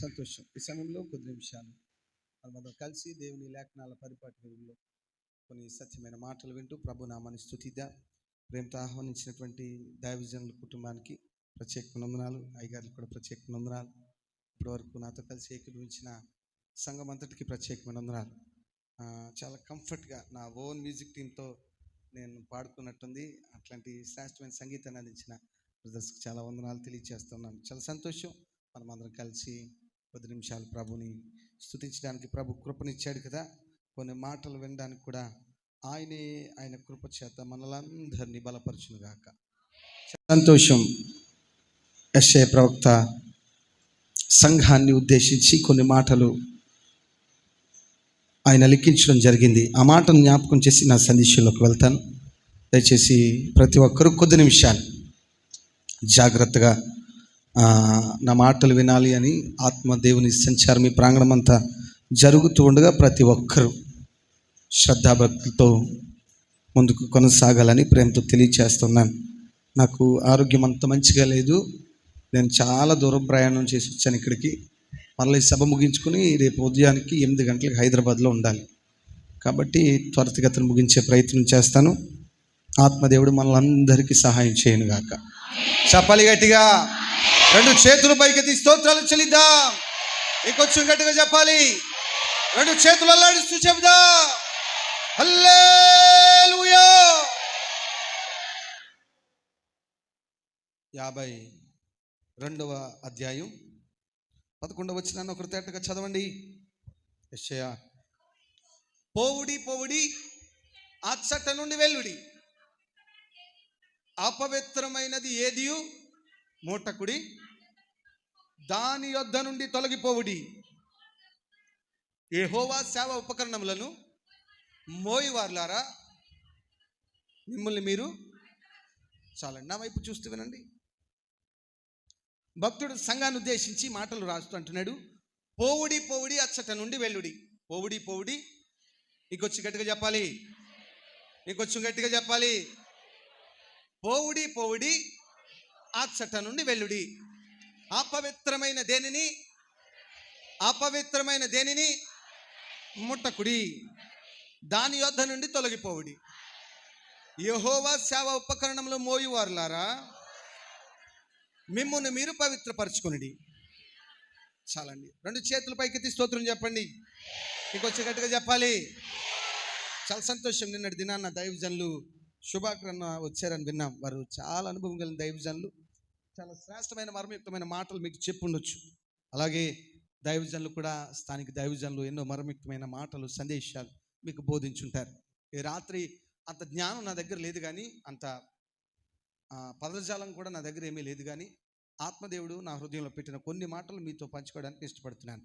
సంతోషం. ఈ సమయంలో కొద్ది నిమిషాలు మనం కలిసి దేవుని లేఖనాల పరిపాటి విలువలో కొన్ని సత్యమైన మాటలు వింటూ ప్రభు నామాన్ని స్తుతిద్దాం. ప్రేమతో ఆహ్వానించినటువంటి దైవజనుల కుటుంబానికి ప్రత్యేక వందనాలు, అయ్యగారికి కూడా ప్రత్యేక వందనాలు. ఇప్పటివరకు నాతో కలిసి ఏకీభవించిన సంఘం అంతటికి ప్రత్యేకమైన వందనాలు. చాలా కంఫర్ట్గా నా ఓన్ మ్యూజిక్ టీంతో నేను పాడుకున్నట్టుంది. అట్లాంటి శ్రేష్టమైన సంగీతాన్ని అందించిన బ్రదర్స్కి చాలా వందనాలు తెలియజేస్తున్నాను. చాలా సంతోషం. మనం అందరం కలిసి కొద్ది నిమిషాలు ప్రభుని స్తుతించడానికి ప్రభు కృపనిచ్చాడు కదా. కొన్ని మాటలు వినడానికి కూడా ఆయన కృప చేత మనలందరినీ బలపరచునుగాక. సంతోషం. యెషయా ప్రవక్త సంఘాన్ని ఉద్దేశించి కొన్ని మాటలు ఆయన లిఖించడం జరిగింది. ఆ మాటను జ్ఞాపకం చేసి నా సందేశంలోకి వెళ్తాను. దయచేసి ప్రతి ఒక్కరూ కొద్ది నిమిషాలు జాగ్రత్తగా నా మాటలు వినాలి అని ఆత్మదేవుని సంచారం ఈ ప్రాంగణం అంతా జరుగుతూ ఉండగా ప్రతి ఒక్కరూ శ్రద్ధాభక్తితో ముందుకు కొనసాగాలని ప్రేమతో తెలియచేస్తున్నాను. నాకు ఆరోగ్యం అంత మంచిగా లేదు. నేను చాలా దూరం ప్రయాణం చేసి వచ్చాను ఇక్కడికి. మళ్ళీ సభ ముగించుకుని రేపు ఉదయానికి 8 గంటలకు హైదరాబాద్లో ఉండాలి. కాబట్టి త్వరితగతిన ముగించే ప్రయత్నం చేస్తాను. ఆత్మదేవుడు మనలందరికీ సహాయం చేయనుగాక. చెప్పాలి గట్టిగా, 2 చేతులు పైకెత్తి స్తోత్రాలు చెల్లిద్దాం. ఇంకొంచెం గట్టిగా చెప్పాలి. 2 చేతులు అల్లాడిస్తూ చెబుదాం, హల్లెలూయా. 52వ అధ్యాయం 11వ వచనాన్ని ఒకరు తేటగా చదవండి. యెషయా, పోవుడి పోవుడి అచ్చట నుండి వెల్లుడి, అపవిత్రమైనది ఏదియు మూటకుడి, దాని యొద్ద నుండి తొలగిపోవుడి. యెహోవా సేవ ఉపకరణములను మోయివార్లారా, మిమ్మల్ని మీరు చాలండి. నా వైపు చూస్తూ వినండి. భక్తుడు సంఘాన్ని ఉద్దేశించి మాటలు రాస్తూ అంటున్నాడు, పోవుడి పోవుడి అచ్చట నుండి వెల్లుడి. పోవుడి పోవుడి, ఇంకొచ్చి గట్టిగా చెప్పాలి, ఇంకొంచెం గట్టిగా చెప్పాలి. పోవుడి పోవుడి అచ్చట నుండి వెల్లుడి, అపవిత్రమైన దేనిని ముట్టకుడి, దాని యొద్ద నుండి తొలగిపోవుడి. యెహోవా సేవ ఉపకరణంలో మోయువారులారా, మిమ్మును మీరు పవిత్రపరచుకొనుడి. చాలండి. 2 చేతుల పైకెత్తి స్తోత్రం చెప్పండి. ఇంకొచ్చి గట్టిగా చెప్పాలి. చాలా సంతోషం. నిన్నటి దినాన్న దైవజనులు శుభాకరణ వచ్చారని విన్నాం. వారు చాలా అనుభవం కలిగిన దైవజనులు. చాలా శ్రేష్టమైన మర్మయుక్తమైన మాటలు మీకు చెప్పుండొచ్చు. అలాగే దైవజనులు కూడా, స్థానిక దైవజనులు ఎన్నో మర్మయుక్తమైన మాటలు, సందేశాలు మీకు బోధించుంటారు. ఈ రాత్రి అంత జ్ఞానం నా దగ్గర లేదు, కానీ అంత పదజాలం కూడా నా దగ్గర ఏమీ లేదు, కానీ ఆత్మదేవుడు నా హృదయంలో పెట్టిన కొన్ని మాటలు మీతో పంచుకోవడానికి ఇష్టపడుతున్నాను.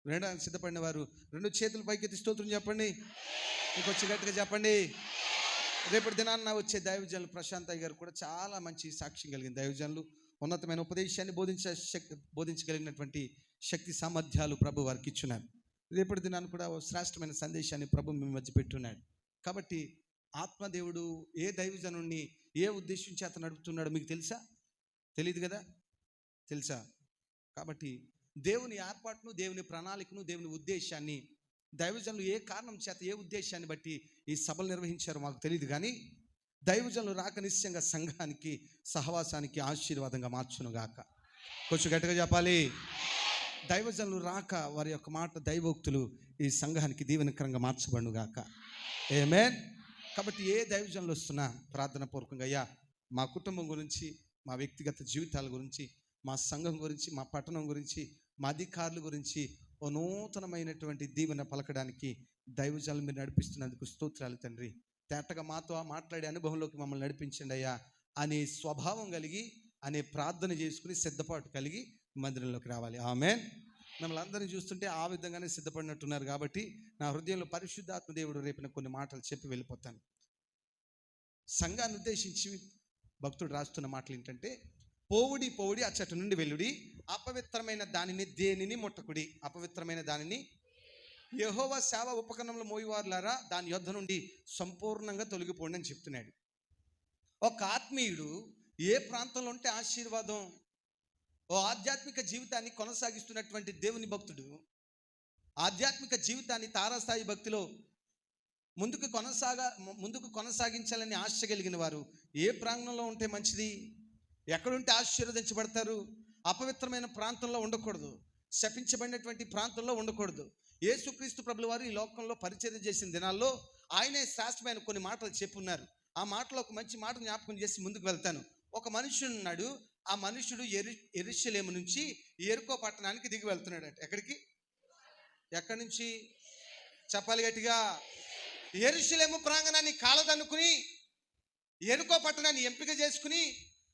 వినడానికి సిద్ధపడిన వారు 2 చేతుల పైకెత్తి స్తోత్రం చెప్పండి. ఇంకొచ్చి గట్టిగా చెప్పండి. రేపటి దినాన్న వచ్చే దైవజనులు ప్రశాంత్ అయ్య గారు కూడా చాలా మంచి సాక్ష్యం కలిగిన దైవజనులు. ఉన్నతమైన ఉపదేశాన్ని బోధించగలిగినటువంటి శక్తి సామర్థ్యాలు ప్రభు వారికి ఇచ్చున్నారు. రేపటి దినాన్ని కూడా శ్రేష్టమైన సందేశాన్ని ప్రభు మీ మధ్య పెట్టున్నాడు. కాబట్టి ఆత్మదేవుడు ఏ దైవజనుడిని ఏ ఉద్దేశం చేత నడుపుతున్నాడో మీకు తెలుసా? తెలియదు కదా? తెలుసా? కాబట్టి దేవుని ఏర్పాటును, దేవుని ప్రణాళికను, దేవుని ఉద్దేశాన్ని దైవజనులు ఏ కారణం చేత, ఏ ఉద్దేశాన్ని బట్టి ఈ సభలు నిర్వహించారో మాకు తెలియదు, కానీ దైవజనులు రాక నిశ్చయంగా సంఘానికి, సహవాసానికి ఆశీర్వాదంగా మార్చునుగాక. కొంచెం గట్టిగా చెప్పాలి. దైవజనులు రాక వారి యొక్క మాట, దైవోక్తులు ఈ సంఘానికి దీవెనకరంగా మార్చబడునుగాక. ఆమేన్. కాబట్టి ఏ దైవజనులు వస్తున్నా ప్రార్థన పూర్వకంగా, అయ్యా మా కుటుంబం గురించి, మా వ్యక్తిగత జీవితాల గురించి, మా సంఘం గురించి, మా పట్టణం గురించి, మా అధికారుల గురించి ఓ నూతనమైనటువంటి దీవెన పలకడానికి దైవజనులు మీరు నడిపిస్తున్నందుకు స్తోత్రాలు తండ్రి. తేటగా మాతో మాట్లాడే అనుభవంలోకి మమ్మల్ని నడిపించండి అయ్యా అనే స్వభావం కలిగి, అనే ప్రార్థన చేసుకుని సిద్ధపాటు కలిగి మందిరంలోకి రావాలి. ఆమేన్. మిమ్మల్ని అందరినీ చూస్తుంటే ఆ విధంగానే సిద్ధపడినట్టున్నారు. కాబట్టి నా హృదయంలో పరిశుద్ధాత్మ దేవుడు రేపిన కొన్ని మాటలు చెప్పి వెళ్ళిపోతాను. సంఘాన్ని ఉద్దేశించి భక్తుడు రాస్తున్న మాటలు ఏంటంటే, పోవుడి పోవుడి అచ్చట నుండి వెల్లుడి, అపవిత్రమైన దానిని దేనిని ముట్టకుడి. అపవిత్రమైన దానిని, యెహోవా సేవ ఉపకరణంలో మోయివారులారా, దాని యొద్ద నుండి సంపూర్ణంగా తొలగిపోండి అని చెప్తున్నాడు. ఒక ఆత్మీయుడు ఏ ప్రాంతంలో ఉంటే ఆశీర్వాదం ఓ ఆధ్యాత్మిక జీవితాన్ని కొనసాగిస్తున్నటువంటి దేవుని భక్తుడు ఆధ్యాత్మిక జీవితాన్ని తారాస్థాయి భక్తిలో ముందుకు కొనసాగించాలని ఆశ కలిగిన వారు ఏ ప్రాంగణంలో ఉంటే మంచిది? ఎక్కడుంటే ఆశీర్వదించబడతారు? అపవిత్రమైన ప్రాంతంలో ఉండకూడదు, శపించబడినటువంటి ప్రాంతంలో ఉండకూడదు. యేసుక్రీస్తు ప్రభుల వారు ఈ లోకంలో పరిచర్య చేసిన దినాల్లో ఆయనే శ్రేష్టమైన కొన్ని మాటలు చెప్పున్నారు. ఆ మాటలో ఒక మంచి మాట జ్ఞాపకం చేసి ముందుకు వెళ్తాను. ఒక మనుషుడు ఉన్నాడు. ఆ మనుషుడు యెరూషలేము నుంచి యెరికో పట్టణానికి దిగి వెళ్తున్నాడు. ఎక్కడి నుంచి చెప్పాలి గట్టిగా? యెరూషలేము ప్రాంగణాన్ని కాలదనుకుని యెరికో పట్టణాన్ని ఎంపిక చేసుకుని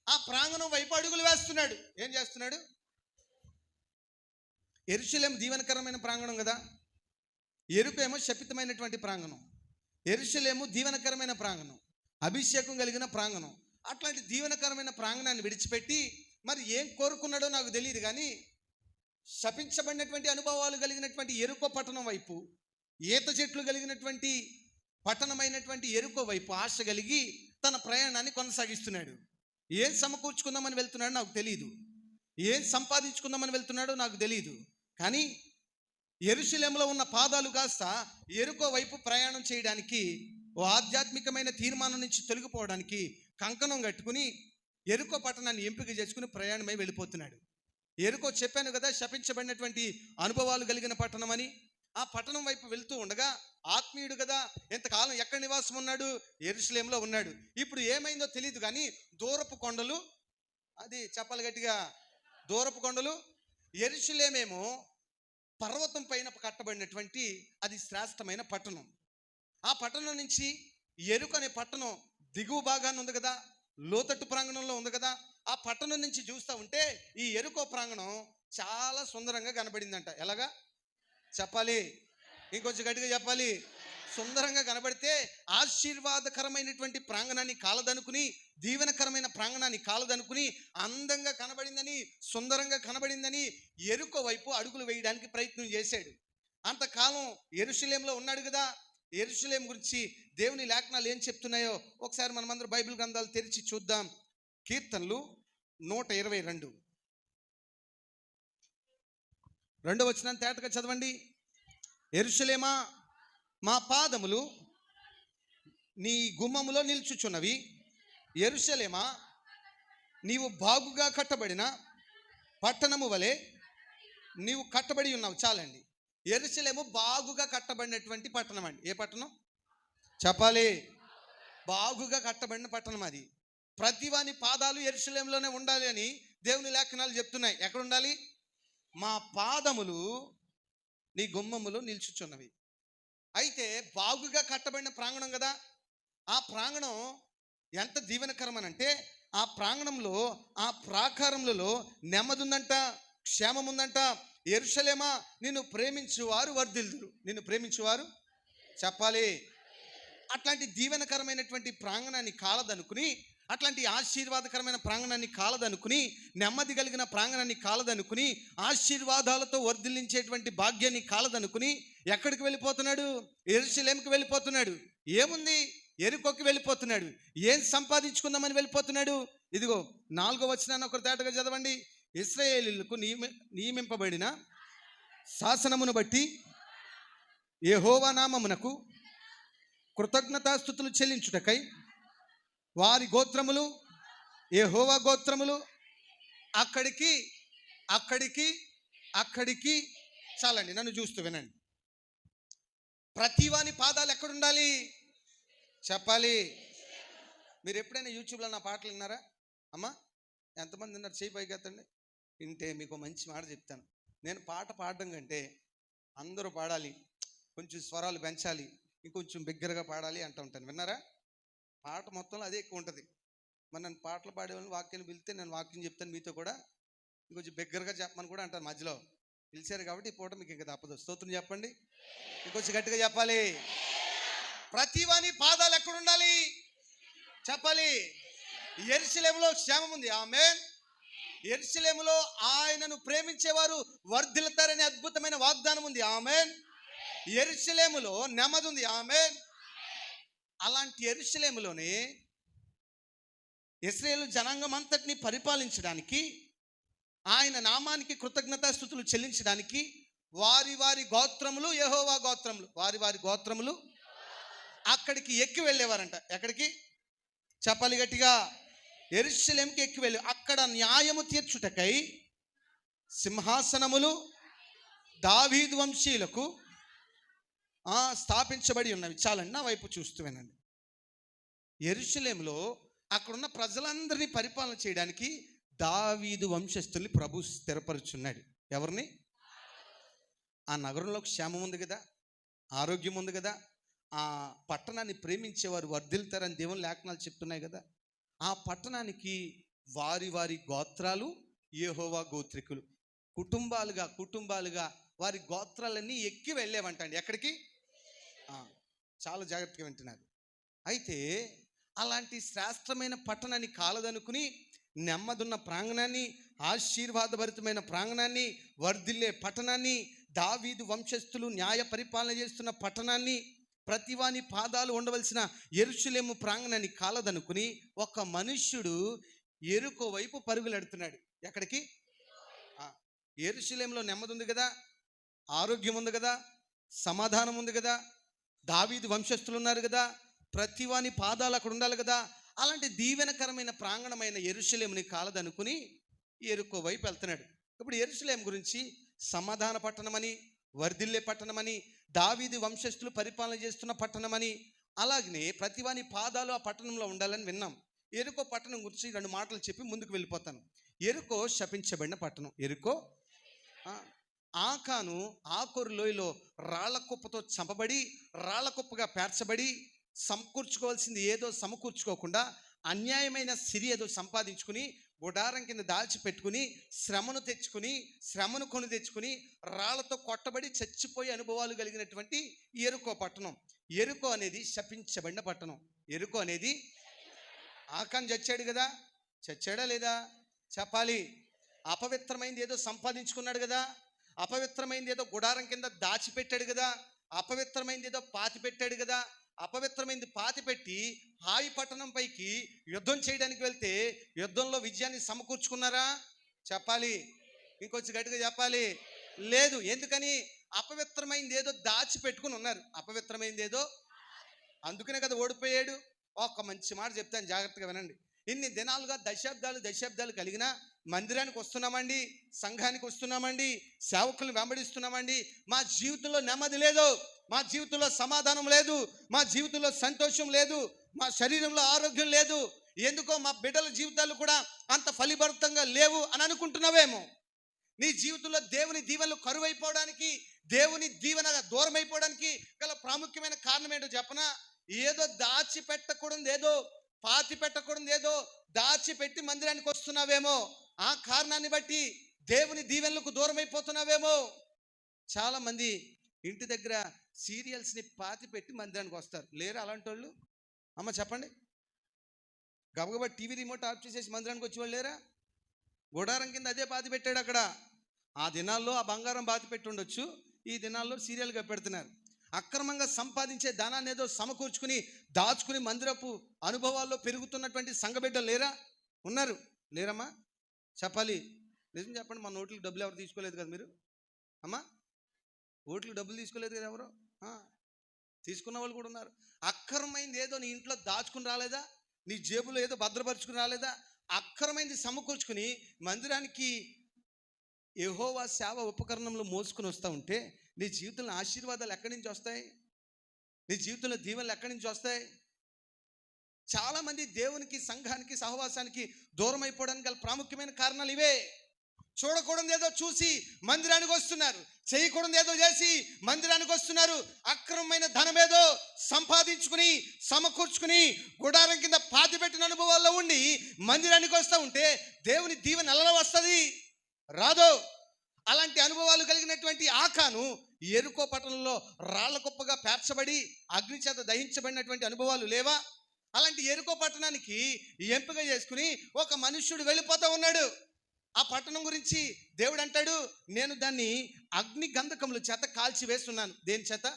ఆ ప్రాంగణం వైపు అడుగులు వేస్తున్నాడు. ఏం చేస్తున్నాడు? యెరూషలేము దీవెనకరమైన ప్రాంగణం కదా, యెరికో ఏమో శపితమైనటువంటి ప్రాంగణం. యెరూషలేము దీవెనకరమైన ప్రాంగణం, అభిషేకం కలిగిన ప్రాంగణం. అట్లాంటి దీవెనకరమైన ప్రాంగణాన్ని విడిచిపెట్టి మరి ఏం కోరుకున్నాడో నాకు తెలియదు, కానీ శపించబడినటువంటి అనుభవాలు కలిగినటువంటి యెరికో పట్టణం వైపు, ఈత చెట్లు కలిగినటువంటి పట్టణమైనటువంటి యెరికో వైపు ఆశ కలిగి తన ప్రయాణాన్ని కొనసాగిస్తున్నాడు. ఏం సమకూర్చుకుందామని వెళ్తున్నాడో నాకు తెలియదు, ఏం సంపాదించుకుందామని వెళ్తున్నాడో నాకు తెలియదు. కానీ యెరూషలేములో ఉన్న పాదాలు కాస్త యెరికో వైపు ప్రయాణం చేయడానికి, ఓ ఆధ్యాత్మికమైన తీర్మానం నుంచి తొలగిపోవడానికి కంకణం కట్టుకుని యెరికో పట్టణాన్ని ఎంపిక చేసుకుని ప్రయాణమై వెళ్ళిపోతున్నాడు. యెరికో చెప్పాను కదా, శపించబడినటువంటి అనుభవాలు కలిగిన పట్టణం అని. ఆ పట్టణం వైపు వెళ్తూ ఉండగా ఆత్మీయుడు కదా, ఎంతకాలం ఎక్కడ నివాసం ఉన్నాడు? యెరూషలేములో ఉన్నాడు. ఇప్పుడు ఏమైందో తెలియదు, కానీ దూరపు కొండలు, అది చెప్పాలి గట్టిగా, దూరపు కొండలు. యెరూషలేమేమో పర్వతం పైన కట్టబడినటువంటి అది శ్రేష్టమైన పట్టణం. ఆ పట్టణం నుంచి యెరికో అనే పట్టణం దిగువ భాగాన్ని ఉంది కదా, లోతట్టు ప్రాంగణంలో ఉంది కదా. ఆ పట్టణం నుంచి చూస్తూ ఉంటే ఈ యెరికో ప్రాంగణం చాలా సుందరంగా కనబడిందంట. ఎలాగా చెప్పాలి? ఇంకొంచెం గట్టిగా చెప్పాలి. సుందరంగా కనబడితే ఆశీర్వాదకరమైనటువంటి ప్రాంగణాన్ని కాలదనుకుని, దీవెనకరమైన ప్రాంగణాన్ని కాలదనుకుని, అందంగా కనబడిందని, సుందరంగా కనబడిందని యెరికో వైపు అడుగులు వేయడానికి ప్రయత్నం చేశాడు. అంతకాలం యెరూషలేములో ఉన్నాడు కదా. యెరూషలేం గురించి దేవుని లేఖనాలు ఏం చెప్తున్నాయో ఒకసారి మనమందరం బైబిల్ గ్రంథాలు తెరిచి చూద్దాం. కీర్తనలు 122 2వ వచనాన్ని తేటగా చదవండి. యెరూషలేమా, మా పాదములు నీ గుమ్మములో నిల్చుచున్నవి. యెరూషలేమా, నీవు బాగుగా కట్టబడిన పట్టణము వలె నీవు కట్టబడి ఉన్నావు. చాలండి. యెరూషలేము బాగుగా కట్టబడినటువంటి పట్టణం అండి. ఏ పట్టణం చెప్పాలి? బాగుగా కట్టబడిన పట్టణం అది. ప్రతివాని పాదాలు యెరూషలేములోనే ఉండాలి అని దేవుని లేఖనాలు చెప్తున్నాయి. ఎక్కడ ఉండాలి? మా పాదములు నీ గుమ్మములో నిల్చుచున్నవి. అయితే బాగుగా కట్టబడిన ప్రాంగణం కదా. ఆ ప్రాంగణం ఎంత దీవెనకరమనంటే ఆ ప్రాంగణంలో, ఆ ప్రాకారములలో నెమ్మది ఉందంట, క్షేమం ఉందంట. యెరూషలేమా, నిన్ను ప్రేమించువారు వర్ధిల్లుదురు. నిన్ను ప్రేమించువారు చెప్పాలి. అట్లాంటి దీవెనకరమైనటువంటి ప్రాంగణాన్ని కాలదనుకుని, అట్లాంటి ఆశీర్వాదకరమైన ప్రాంగణాన్ని కాలదనుకుని, నెమ్మది కలిగిన ప్రాంగణాన్ని కాలదనుకుని, ఆశీర్వాదాలతో వర్ధిల్లించేటువంటి భాగ్యాన్ని కాలదనుకుని ఎక్కడికి వెళ్ళిపోతున్నాడు? యెరూషలేముకి వెళ్ళిపోతున్నాడు. ఏముంది? యెరికోకి వెళ్ళిపోతున్నాడు. ఏం సంపాదించుకుందామని వెళ్ళిపోతున్నాడు? ఇదిగో 4వ వచనాన్ని ఒకరు తేటగా చదవండి. ఇశ్రాయేలీయులకు నియమింపబడిన శాసనమును బట్టి యెహోవా నామమునకు కృతజ్ఞతాస్తుతులు చెల్లించుటకై వారి గోత్రములు, యెహోవా గోత్రములు అక్కడికి చాలండి. నన్ను చూస్తూ వినండి. ప్రతివాని పాదాలు ఎక్కడుండాలి చెప్పాలి? మీరు ఎప్పుడైనా యూట్యూబ్లో నా పాటలు విన్నారా అమ్మా? ఎంతమంది విన్నారు? చేయి పైకి ఎత్తండి. వింటే మీకు మంచి మాట చెప్తాను. నేను పాట పాడడం కంటే అందరూ పాడాలి, కొంచెం స్వరాలు పెంచాలి, ఇంకొంచెం బిగ్గరగా పాడాలి అంటూ ఉంటాను. విన్నారా? పాట మొత్తంలో అదే ఎక్కువ ఉంటుంది. మరి నన్ను పాటలు పాడేవాళ్ళని వాక్యాన్ని పిలిస్తే నేను వాక్యం చెప్తాను, మీతో కూడా ఇంకొంచెం బిగ్గరగా చెప్పమని కూడా అంటాను. మధ్యలో పిలిచారు కాబట్టి ఈ పూట మీకు ఇంకా తప్పదు. స్తోత్రం చెప్పండి. ఇంకొంచెం గట్టిగా చెప్పాలి. ప్రతివాని పాదాలు ఎక్కడ ఉండాలి చెప్పాలి? యెరూషలేములో క్షేమం ఉంది. ఆమేన్. యెరూషలేములో ఆయనను ప్రేమించేవారు వర్ధిల్లుతారనే అద్భుతమైన వాగ్దానం ఉంది. ఆమేన్. యెరూషలేములో నెమ్మది ఉంది. ఆమేన్. అలాంటి యెరూషలేములోనే ఇశ్రాయేలు జనాంగం అంతటిని పరిపాలించడానికి ఆయన నామానికి కృతజ్ఞతాస్తుతులు చెల్లించడానికి వారి వారి గోత్రములు, యెహోవా గోత్రములు, వారి వారి గోత్రములు అక్కడికి ఎక్కి వెళ్ళేవారంట. ఎక్కడికి చెప్పాలి గట్టిగా? యెరూషలేముకి ఎక్కి వెళ్ళి అక్కడ న్యాయము తీర్చుటకై సింహాసనములు దావీదు వంశీయులకు స్థాపించబడి ఉన్నవి. చాలండి, నా వైపు చూస్తూ వినండి. యెరూషలేములో అక్కడున్న ప్రజలందరినీ పరిపాలన చేయడానికి దావీదు వంశస్థుల్ని ప్రభు స్థిరపరుచున్నాడు. ఎవరిని? ఆ నగరంలో క్షేమం ఉంది కదా, ఆరోగ్యం ఉంది కదా, ఆ పట్టణాన్ని ప్రేమించేవారు వర్ధిల్తారని దేవుని లేఖనాలు చెప్తున్నాయి కదా. ఆ పట్టణానికి వారి వారి గోత్రాలు, యెహోవా గోత్రికులు కుటుంబాలుగా వారి గోత్రాలన్నీ ఎక్కి వెళ్ళేవంటండి. ఎక్కడికి? చాలా జాగ్రత్తగా వింటున్నారు. అయితే అలాంటి శ్రేష్టమైన పట్టణాన్ని కాలదనుకుని నెమ్మదున్న ప్రాంగణాన్ని, ఆశీర్వాదభరితమైన ప్రాంగణాన్ని, వర్ధిల్లే పట్టణాన్ని, దావీదు వంశస్థులు న్యాయ పరిపాలన చేస్తున్న పట్టణాన్ని, ప్రతివాని పాదాలు ఉండవలసిన యెరూషలేము ప్రాంగణాన్ని కాలదనుకుని ఒక మనుష్యుడు యెరికో వైపు పరుగులెడుతున్నాడు. ఎక్కడికి? యెరూషలేములో నెమ్మది ఉంది కదా, ఆరోగ్యం ఉంది కదా, సమాధానం ఉంది కదా, దావీదు వంశస్థులు ఉన్నారు కదా, ప్రతివాని పాదాలు అక్కడ ఉండాలి కదా. అలాంటి దీవెనకరమైన ప్రాంగణమైన యెరూషలేముని కాలదనుకుని యెరికో వైపు వెళ్తున్నాడు. ఇప్పుడు యెరూషలేము గురించి సమాధాన పట్టణమని, వర్ధిల్లే పట్టణమని, దావీదు వంశస్థులు పరిపాలన చేస్తున్న పట్టణమని, అలాగనే ప్రతివాని పాదాలు ఆ పట్టణంలో ఉండాలని విన్నాం. యెరికో పట్టణం గురించి 2 మాటలు చెప్పి ముందుకు వెళ్ళిపోతాను. యెరికో శపించబడిన పట్టణం. యెరికో ఆకాను ఆకోరు లోయలో రాళ్ల కుప్పతో చంపబడి, రాళ్ల కుప్పగా పేర్చబడి, సమకూర్చుకోవాల్సింది ఏదో సమకూర్చుకోకుండా అన్యాయమైన సిరి ఏదో సంపాదించుకుని గుడారం కింద దాచిపెట్టుకుని శ్రమను కొని తెచ్చుకుని రాళ్లతో కొట్టబడి చచ్చిపోయే అనుభవాలు కలిగినటువంటి యెరికో పట్టణం. యెరికో అనేది శపించబడిన పట్టణం. యెరికో అనేది ఆకాన్ చచ్చాడు కదా, చచ్చాడా లేదా చెప్పాలి? అపవిత్రమైంది ఏదో సంపాదించుకున్నాడు కదా, అపవిత్రమైంది ఏదో గుడారం కింద దాచిపెట్టాడు కదా, అపవిత్రమైంది ఏదో పాతి పెట్టాడు కదా, అపవిత్రమైంది పాతిపెట్టి హాయి పట్టణం పైకి యుద్ధం చేయడానికి వెళ్తే యుద్ధంలో విజయాన్ని సమకూర్చుకున్నారా చెప్పాలి? ఇంకొంచెం గట్టిగా చెప్పాలి. లేదు. ఎందుకని? అపవిత్రమైంది ఏదో దాచిపెట్టుకుని ఉన్నారు. అపవిత్రమైంది ఏదో, అందుకనే కదా ఓడిపోయాడు. ఒక మంచి మాట చెప్తాను, జాగ్రత్తగా వినండి. ఇన్ని దినాలుగా దశాబ్దాలు కలిగినా మందిరానికి వస్తున్నామండి, సంఘానికి వస్తున్నామండి, సేవకులను వెంబడిస్తున్నామండి, మా జీవితంలో నెమ్మది లేదు, మా జీవితంలో సమాధానం లేదు, మా జీవితంలో సంతోషం లేదు, మా శరీరంలో ఆరోగ్యం లేదు, ఎందుకో మా బిడ్డల జీవితాలు కూడా అంత ఫలిభరితంగా లేవు అని అనుకుంటున్నావేమో. నీ జీవితంలో దేవుని దీవెనలు కరువైపోవడానికి, దేవుని దీవెన దూరం అయిపోవడానికి గల ప్రాముఖ్యమైన కారణం ఏంటో చెప్పనా? ఏదో దాచిపెట్టకూడదు, ఏదో పాతి పెట్టకూడదు, ఏదో దాచిపెట్టి మందిరానికి వస్తున్నావేమో. ఆ కారణాన్ని బట్టి దేవుని దీవెనలకు దూరం అయిపోతున్నావేమో. చాలా మంది ఇంటి దగ్గర సీరియల్స్ని పాతి పెట్టి మందిరానికి వస్తారు. లేరా అలాంటి వాళ్ళు? అమ్మ చెప్పండి. గబగబా టీవీ రిమోట్ ఆఫ్ చేసేసి మందిరానికి వచ్చేవాళ్ళు లేరా? గుడారం కింద అదే పాతి పెట్టాడు అక్కడ. ఆ దినాల్లో ఆ బంగారం పాతి పెట్టి ఉండొచ్చు, ఈ దినాల్లో సీరియల్గా పెడుతున్నారు. అక్రమంగా సంపాదించే ధనాన్ని ఏదో సమకూర్చుకుని దాచుకుని మందిరపు అనుభవాల్లో పెరుగుతున్నటువంటి సంఘబిడ్డలు లేరా? ఉన్నారు. లేరమ్మా చెప్పాలి? నిజం చెప్పండి. మా నోట్లకు డబ్బులు ఎవరు తీసుకోలేదు కదా మీరు? అమ్మా ఓట్లకు డబ్బులు తీసుకోలేదు కదా ఎవరు? తీసుకున్న వాళ్ళు కూడా ఉన్నారు. అక్రమైంది ఏదో నీ ఇంట్లో దాచుకుని రాలేదా? నీ జేబులో ఏదో భద్రపరుచుకుని రాలేదా? అక్రమైంది సమకూర్చుకుని మందిరానికి యెహోవా సేవ ఉపకరణంలో మోసుకుని వస్తూ ఉంటే నీ జీవితంలో ఆశీర్వాదాలు ఎక్కడి నుంచి వస్తాయి? నీ జీవితంలో దీవెనలు ఎక్కడి నుంచి వస్తాయి? చాలామంది దేవునికి, సంఘానికి, సహవాసానికి దూరం అయిపోవడానికి గల ప్రాముఖ్యమైన కారణాలు ఇవే. చూడకూడదు ఏదో చూసి మందిరానికి వస్తున్నారు, చేయకూడదు ఏదో చేసి మందిరానికి వస్తున్నారు, అక్రమమైన ధనం ఏదో సంపాదించుకుని సమకూర్చుకుని గుడారం కింద పాతిపెట్టిన అనుభవాల్లో ఉండి మందిరానికి వస్తూ ఉంటే దేవుని దీవెన ఎలా వస్తుంది? రాదు. అలాంటి అనుభవాలు కలిగినటువంటి ఆకాను యెరికో పట్టణంలో రాళ్ల కుప్పగా పేర్చబడి అగ్ని చేత దహించబడినటువంటి అనుభవాలు లేవా? అలాంటి యెరికో పట్టణానికి ఎంపిక చేసుకుని ఒక మనుష్యుడు వెళ్ళిపోతూ ఉన్నాడు. ఆ పట్టణం గురించి దేవుడు అంటాడు, నేను దాన్ని అగ్ని గంధకముల చేత కాల్చి వేస్తున్నాను. దేని చేత?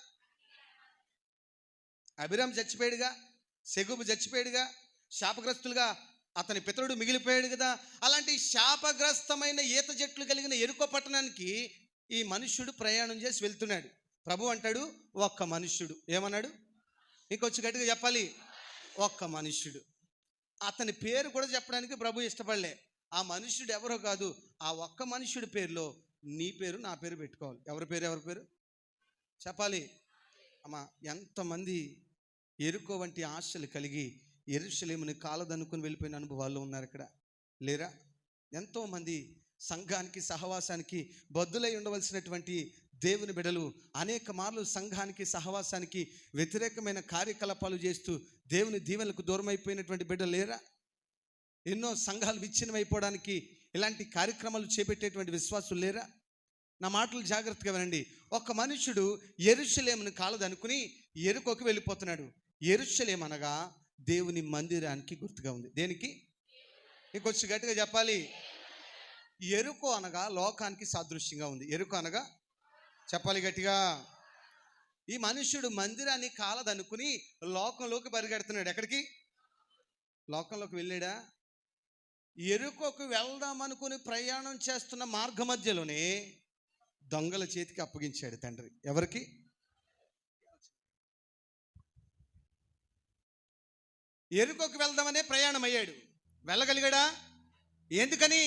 అభిరామ్ చచ్చిపోయాడుగా, సెగూబు చచ్చిపోయాడుగా, శాపగ్రస్తులుగా అతని పితరుడు మిగిలిపోయాడు కదా. అలాంటి శాపగ్రస్తమైన ఈత చెట్లు కలిగిన ఎరుకో పట్టణానికి ఈ మనుష్యుడు ప్రయాణం చేసి వెళ్తున్నాడు. ప్రభు అంటాడు, ఒక్క మనుష్యుడు. ఏమన్నాడు? ఇంకొచ్చి గట్టిగా చెప్పాలి, ఒక్క మనుష్యుడు. అతని పేరు కూడా చెప్పడానికి ప్రభు ఇష్టపడలే. ఆ మనుష్యుడు ఎవరో కాదు, ఆ ఒక్క మనుష్యుడి పేరులో నీ పేరు నా పేరు పెట్టుకోవాలి. ఎవరి పేరు చెప్పాలి. అమ్మా, ఎంతమంది ఎరుకో వంటి ఆశలు కలిగి యెరూషలేముని కాలదనుకుని వెళ్ళిపోయిన అనుభవాల్లో ఉన్నారు ఇక్కడ, లేరా? ఎంతోమంది సంఘానికి సహవాసానికి బద్దులై ఉండవలసినటువంటి దేవుని బిడ్డలు అనేక మార్లు సంఘానికి సహవాసానికి వ్యతిరేకమైన కార్యకలాపాలు చేస్తూ దేవుని దీవెనలకు దూరం అయిపోయినటువంటి బిడ్డలు లేరా? ఎన్నో సంఘాలు విచ్ఛిన్నమైపోవడానికి ఇలాంటి కార్యక్రమాలు చేపట్టేటువంటి విశ్వాసులు లేరా? నా మాటలు జాగ్రత్తగా వినండి. ఒక మనుషుడు యెరూషలేమును కాలదనుకుని ఎరుకోకు వెళ్ళిపోతున్నాడు. యెరూషలేము అనగా దేవుని మందిరానికి గుర్తుగా ఉంది. దేనికి? ఇంకొచ్చి గట్టిగా చెప్పాలి. ఎరుకో అనగా లోకానికి సాదృశ్యంగా ఉంది. ఎరుకో అనగా చెప్పాలి గట్టిగా. ఈ మనుష్యుడు మందిరాన్ని కాలదనుకుని లోకంలోకి పరిగెడుతున్నాడు. ఎక్కడికి? లోకంలోకి వెళ్ళాడా? ఎరుకోకు వెళ్దామనుకుని ప్రయాణం చేస్తున్న మార్గ మధ్యలోనే దొంగల చేతికి అప్పగించాడు తండ్రి. ఎవరికి? ఎరుకోకు వెళ్దామనే ప్రయాణం అయ్యాడు. వెళ్ళగలిగాడా? ఎందుకని?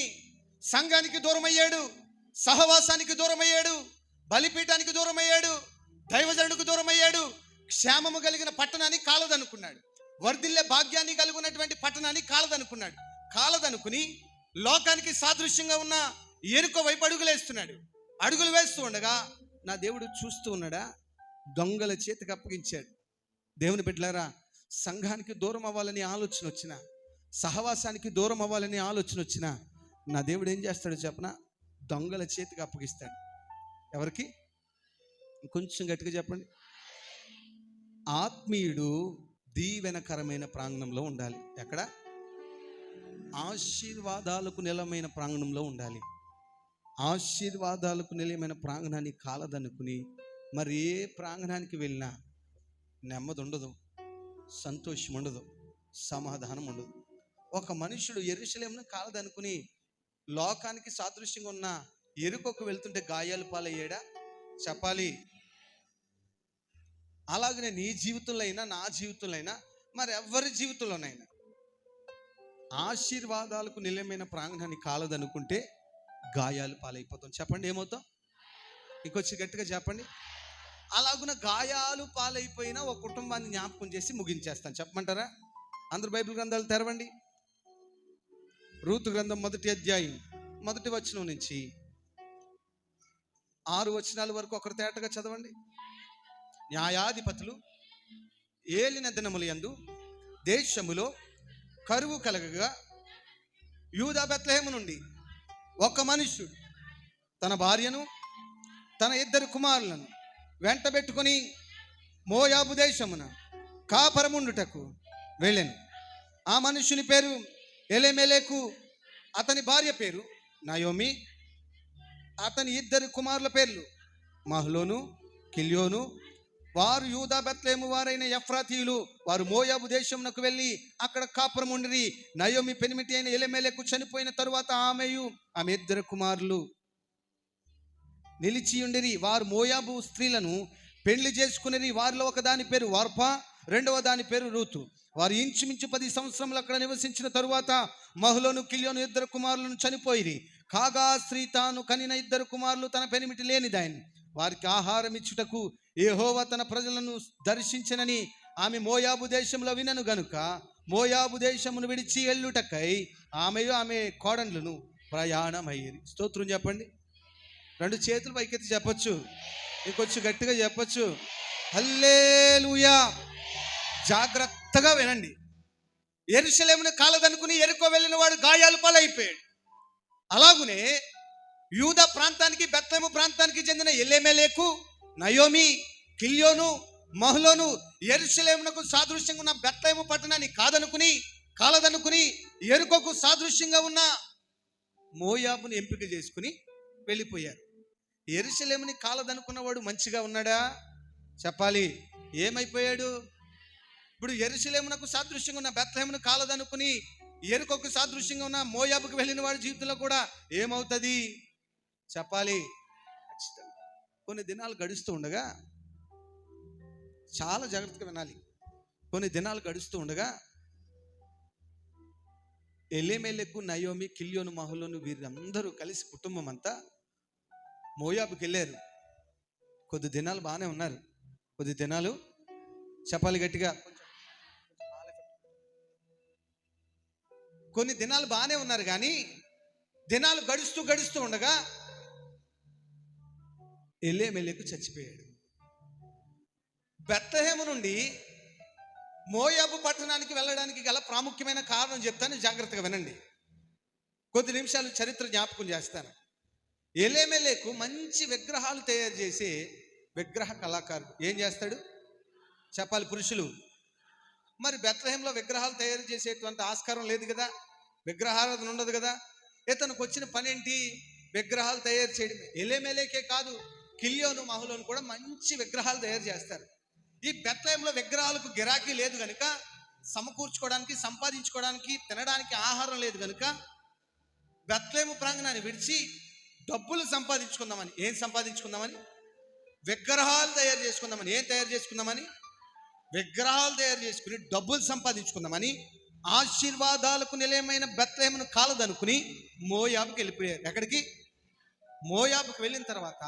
సంఘానికి దూరం అయ్యాడు, సహవాసానికి దూరం అయ్యాడు, బలిపీఠానికి దూరం అయ్యాడు, దైవజనుడికి దూరం అయ్యాడు. క్షేమము కలిగిన పట్టణాన్ని కాలదనుకున్నాడు. వర్ధిల్లే భాగ్యాన్ని కలిగినటువంటి పట్టణాన్ని కాలదనుకున్నాడు. కాలదనుకుని లోకానికి సాదృశ్యంగా ఉన్న ఎరుకో వైపు అడుగులు వేస్తూ ఉండగా నా దేవుడు చూస్తూ ఉన్నాడా? దొంగల చేతికి అప్పగించాడు. దేవుని బిడ్డలారా, సంఘానికి దూరం అవ్వాలని ఆలోచన వచ్చిన, సహవాసానికి దూరం అవ్వాలని ఆలోచన వచ్చిన నా దేవుడు ఏం చేస్తాడో చెప్పనా? దొంగల చేతికి అప్పగిస్తాడు. ఎవరికి? కొంచెం గట్టిగా చెప్పండి. ఆత్మీయుడు దీవెనకరమైన ప్రాంగణంలో ఉండాలి. ఎక్కడ? ఆశీర్వాదాలకు నిలమైన ప్రాంగణంలో ఉండాలి. ఆశీర్వాదాలకు నిలయమైన ప్రాంగణాన్ని కాలదనుకుని మరి ఏ ప్రాంగణానికి వెళ్ళినా నెమ్మది ఉండదు, సంతోషం ఉండదు, సమాధానం ఉండదు. ఒక మనుషుడు యెరూషలేమును కాలదనుకుని లోకానికి సాదృశ్యంగా ఉన్న ఎరుకోకు వెళ్తుంటే గాయాలు పాలయ్యాడా? చెప్పాలి. అలాగనే నీ జీవితంలో అయినా నా జీవితంలో అయినా మరి ఎవరి జీవితంలోనైనా ఆశీర్వాదాలకు నిలయమైన ప్రాంగణాన్ని కాలదనుకుంటే గాయాలు పాలైపోతాం. చెప్పండి, ఏమవుతాం? ఇంకొచ్చి గట్టిగా చెప్పండి. అలాగున గాయాలు పాలైపోయిన ఒక కుటుంబాన్ని జ్ఞాపకం చేసి ముగించేస్తాను. చెప్పమంటారా? అందరు బైబిల్ గ్రంథాలు తెరవండి. రూతు గ్రంథం 1వ అధ్యాయం 1వ వచనం నుంచి 6 వచనాల వరకు ఒకరు తేటగా చదవండి. న్యాయాధిపతులు ఏలిన దినముల యందు దేశములో కరువు కలగగా యూదా బెత్లెహేము నుండి ఒక మనుష్యుడు తన భార్యను తన 2 కుమారులను వెంటబెట్టుకొని మోయాబు దేశమున కాపరముండుటకు వెళ్ళెను. ఆ మనుష్యుని పేరు ఎలెమెలెకు, అతని భార్య పేరు నయోమి. అతని 2 కుమారుల పేర్లు మహ్లోను, కిల్యోను. వారు యూదా బెత్లెహేము వారైన ఎఫ్రాతీయులు. వారు మోయాబు దేశమునకు వెళ్ళి అక్కడ కాపురం ఉండిరి. నయోమి పెనిమిటి అయిన ఎలెమెలెకు చనిపోయిన తరువాత ఆమెయు ఆమె 2 కుమారులు నిలిచి ఉండిరి. వారు మోయాబు స్త్రీలను పెళ్లి చేసుకునేది. వారిలో ఒకదాని పేరు వార్పా, రెండవ దాని పేరు రూతు. వారు ఇంచుమించు 10 సంవత్సరములు అక్కడ నివసించిన తరువాత మహ్లోను, కిల్యోను 2 కుమారులను చనిపోయిరి. కాగా స్త్రీ తాను కనిన 2 కుమారులు తన పెనిమిటి లేనిదాయని వారికి ఆహారం ఇచ్చుటకు యెహోవా తన ప్రజలను దర్శించనని ఆమె మోయాబు దేశంలో వినను గనుక మోయాబు దేశమును విడిచి ఎల్లుటకై ఆమెయు ఆమె కోడన్లను ప్రయాణమయ్యేది. స్తోత్రం చెప్పండి. 2 చేతులు పైకెత్తి చెప్పొచ్చు, ఇంకొంచెం గట్టిగా చెప్పొచ్చు. హల్లెలూయా. జాగ్రత్తగా వినండి. యెరూషలేమును కాలదనుకుని ఎరుకో వెళ్ళిన వాడు గాయాలు పాలైపోయాడు. అలాగునే యూదా ప్రాంతానికి బెత్లెహేము ప్రాంతానికి చెందిన ఎలెమెలెకు, నయోమి, కిల్యోను, మహ్లోను యెరూషలేమునకు సాదృశ్యంగా ఉన్న బెత్లెహేము పట్టణాన్ని కాలదనుకుని ఎరుకోకు సాదృశ్యంగా ఉన్న మోయాబుని ఎంపిక చేసుకుని వెళ్ళిపోయారు. యెరూషలేముని కాలదనుకున్నవాడు మంచిగా ఉన్నాడా? చెప్పాలి. ఏమైపోయాడు? ఇప్పుడు యెరూషలేమునకు సాదృశ్యంగా ఉన్న బెత్లెహేమును కాలదనుకుని ఎరుకకు సాదృశ్యంగా ఉన్న మోయాబుకు వెళ్ళిన వాడి జీవితంలో కూడా ఏమవుతుంది చెప్పాలి. కొన్ని దినాలు గడుస్తూ ఉండగా, చాలా జాగ్రత్తగా వినాలి, కొన్ని దినాలు గడుస్తూ ఉండగా ఎలీమెలెకు, నయోమి, కిల్యోను, మహలోను వీరందరూ కలిసి కుటుంబం అంతా మోయాబుకి వెళ్ళారు. కొద్ది దినాలు బాగానే ఉన్నారు, కొద్ది దినాలు చెప్పాలి గట్టిగా, కొన్ని దినాలు బాగానే ఉన్నారు. కానీ దినాలు గడుస్తూ గడుస్తూ ఉండగా ఎలీమెలెకు చచ్చిపోయాడు. బెత్లెహేము నుండి మోయాబు పట్టణానికి వెళ్ళడానికి గల ప్రాముఖ్యమైన కారణం చెప్తాను, జాగ్రత్తగా వినండి. కొద్ది నిమిషాలు చరిత్ర జ్ఞాపకం చేస్తాను. ఎలీమెలెకు మంచి విగ్రహాలు తయారు చేసే విగ్రహ కళాకారుడు. ఏం చేస్తాడు చెప్పాలి పురుషులు. మరి బెత్లెహేంలో విగ్రహాలు తయారు చేసేటువంటి ఆస్కారం లేదు కదా, విగ్రహారాధన ఉండదు కదా. ఇతనికి వచ్చిన పని ఏంటి? విగ్రహాలు తయారు చేయడం. ఎలీమెలెకే కాదు, కిల్యోను, మహలోను కూడా మంచి విగ్రహాలు తయారు చేస్తారు. ఈ బెత్లెహేంలో విగ్రహాలకు గిరాకీ లేదు కనుక, సమకూర్చుకోవడానికి, సంపాదించుకోవడానికి, తినడానికి ఆహారం లేదు కనుక బెత్లెహేము ప్రాంగణాన్ని విడిచి డబ్బులు సంపాదించుకుందామని, ఏం సంపాదించుకుందామని? విగ్రహాలు తయారు చేసుకుందామని. ఏం తయారు చేసుకుందామని? విగ్రహాలు తయారు చేసుకుని డబ్బులు సంపాదించుకుందామని ఆశీర్వాదాలకు నిలయమైన బెత్లెహేమును కాలదనుకుని మోయాబుకి వెళ్ళిపోయారు. ఎక్కడికి? మోయాబుకి వెళ్ళిన తర్వాత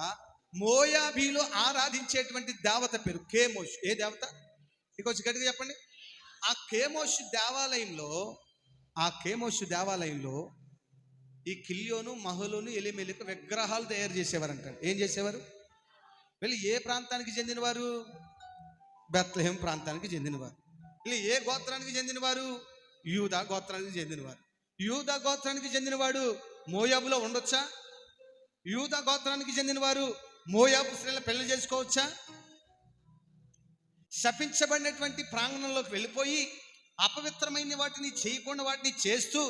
మోయాబీలో ఆరాధించేటువంటి దేవత పేరు కేమోష్. ఏ దేవత? ఇంకొంచెం గట్టిగా చెప్పండి. ఆ కేమోష్ దేవాలయంలో ఈ కిల్యోను, మహలోను, ఎలీమెలెకు విగ్రహాలు తయారు చేసేవారంట. ఏం చేసేవారు? వీళ్ళు ఏ ప్రాంతానికి చెందినవారు? బెత్లెహేం ప్రాంతానికి చెందినవారు. వీళ్ళు ఏ గోత్రానికి చెందినవారు? యూదా గోత్రానికి చెందినవారు. యూదా గోత్రానికి చెందినవాడు మోయాబులో ఉండొచ్చా? యూదా గోత్రానికి చెందినవారు మోయాబు స్త్రీలను పెళ్లి చేసుకోవచ్చా? శపించబడినటువంటి ప్రాంగణంలోకి వెళ్ళిపోయి అపవిత్రమైన వాటిని చేయకుండా వాటిని చేస్తూ,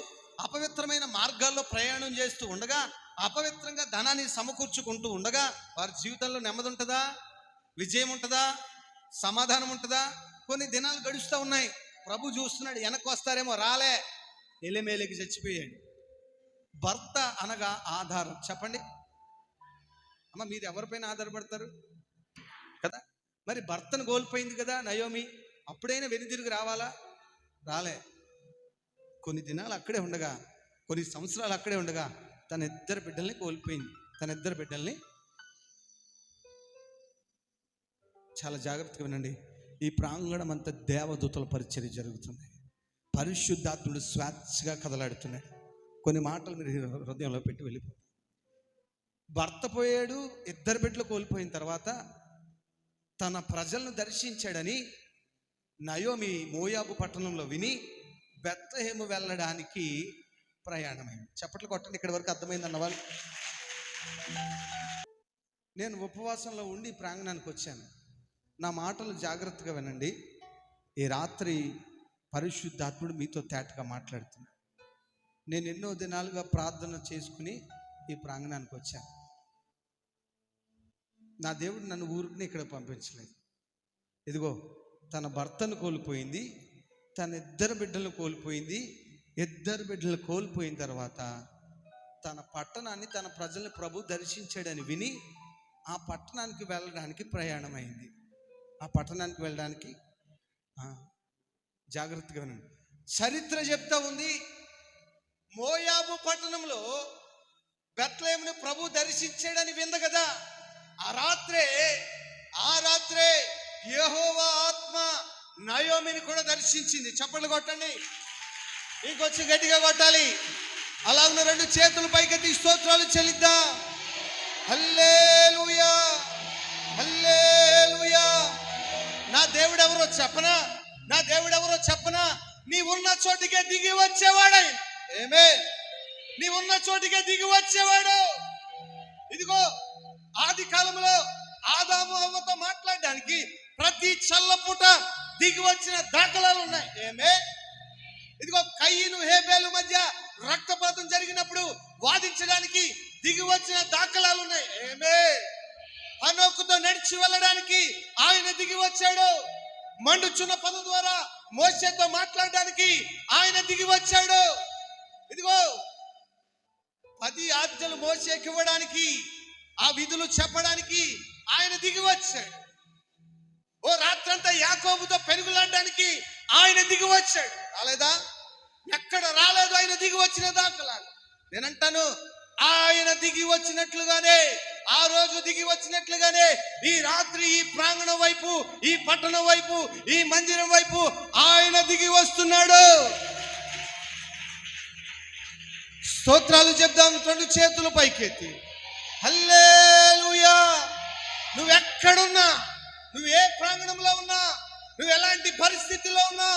అపవిత్రమైన మార్గాల్లో ప్రయాణం చేస్తూ ఉండగా, అపవిత్రంగా ధనాన్ని సమకూర్చుకుంటూ ఉండగా వారి జీవితంలో నెమ్మది ఉంటుందా? విజయం ఉంటుందా? సమాధానం ఉంటుందా? కొన్ని దినాలు గడుస్తూ ఉన్నాయి. ప్రభు చూస్తున్నాడు, వెనక్కి వస్తారేమో, రాలే. ఎలీమెలెకు చచ్చిపోయాడు. భర్త అనగా ఆధారం. చెప్పండి అమ్మ, మీరు ఎవరిపైన ఆధారపడతారు కదా? మరి భర్తను కోల్పోయింది కదా నయోమి, అప్పుడైనా వెనుదిరిగి రావాలా? రాలే. కొన్ని దినాలు అక్కడే ఉండగా, కొన్ని సంవత్సరాలు అక్కడే ఉండగా తన ఇద్దరు బిడ్డల్ని కోల్పోయింది. తన ఇద్దరు బిడ్డల్ని, చాలా జాగ్రత్తగా వినండి, ఈ ప్రాంగణం అంతా దేవదూతల పరిచర్య జరుగుతుంది. పరిశుద్ధాత్ముడు స్వేచ్ఛగా కదలాడుతున్నాడు. కొన్ని మాటలు మీరు హృదయంలో పెట్టి వెళ్ళిపోతారు. భర్త పోయాడు, ఇద్దరు బిడ్డలు కోల్పోయిన తర్వాత తన ప్రజలను దర్శించాడని నయోమి మోయాబు పట్టణంలో విని బెత్లెహేము వెళ్ళడానికి ప్రయాణమైంది. చప్పట్లు కొట్టండి, ఇక్కడి వరకు అర్థమైంది అన్నవాళ్ళు. నేను ఉపవాసంలో ఉండి ప్రాంగణానికి వచ్చాను. నా మాటలు జాగ్రత్తగా వినండి. ఈ రాత్రి పరిశుద్ధాత్ముడు మీతో తేటగా మాట్లాడుతున్నాడు. నేను ఎన్నో దినాలుగా ప్రార్థన చేసుకుని ఈ ప్రాంగణానికి వచ్చాను. నా దేవుడు నన్ను ఊరికి ఇక్కడ పంపించలేదు. ఇదిగో తన భర్తను కోల్పోయింది, తన ఇద్దరు బిడ్డలను కోల్పోయింది. ఇద్దరు బిడ్డలు కోల్పోయిన తర్వాత తన పట్టణాన్ని, తన ప్రజల్ని ప్రభు దర్శించాడని విని ఆ పట్టణానికి వెళ్ళడానికి ప్రయాణమైంది. ఆ పట్టణానికి వెళ్ళడానికి జాగ్రత్తగా వినండి. చరిత్ర చెప్తా ఉంది, మోయాబు పట్టణంలో బెత్లెహేమును ప్రభు దర్శించాడని వింది కదా. ఆ రాత్రే యెహోవా ఆత్మ నయోమిని కూడా దర్శించింది. చప్పట్లు కొట్టండి, ఇంకొచ్చి గట్టిగా కొట్టాలి. అలాగే రెండు చేతులు పైకెత్తి స్తోత్రాలు చెల్లిద్దాం. హల్లెలూయా, హల్లెలూయా. నా దేవుడు ఎవరో చెప్పనా? నా దేవుడు ఎవరో చెప్పనా? నీ ఉన్న చోటికే దిగి వచ్చేవాడు. ఆమేన్. నీ ఉన్న చోటికే దిగి వచ్చేవాడు. ఇదిగో ఆది కాలంలో ఆదాము హవ్వతో మాట్లాడడానికి ప్రతి చల్లపూట దిగి వచ్చిన దాఖలాలు ఉన్నాయి. ఇదిగో కయీను హేబేలు మధ్య రక్తపాతం జరిగినప్పుడు వాదించడానికి దిగి వచ్చిన దాఖలాలు ఉన్నాయి. హనోకుతో నడిచి వెళ్ళడానికి ఆయన దిగి వచ్చాడు. మండుచున్న పద ద్వారా మోషేతో మాట్లాడడానికి ఆయన దిగి వచ్చాడు. ఇదిగో 10 ఆజ్ఞలు మోషేకి ఇవ్వడానికి, ఆ విధులు చెప్పడానికి ఆయన దిగి వచ్చాడు. ఓ రాత్రంతా యాకోబుతో పెరుగులాడడానికి ఆయన దిగి వచ్చాడు. రాలేదా? ఎక్కడ రాలేదు ఆయన దిగి వచ్చిన దాఖలాలు. నేనంటాను, ఆయన దిగి వచ్చినట్లుగానే, ఆ రోజు దిగి వచ్చినట్లుగానే ఈ రాత్రి ఈ ప్రాంగణం వైపు, ఈ పట్టణం వైపు, ఈ మందిరం వైపు ఆయన దిగి వస్తున్నాడు. స్తోత్రాలు చెప్దాం 2 చేతులు పైకెత్తి. హల్లెలూయా. నువ్వెక్కడున్నా, నువ్వు ఏ ప్రాంగణంలో ఉన్నా, నువ్వు ఎలాంటి పరిస్థితిలో ఉన్నా,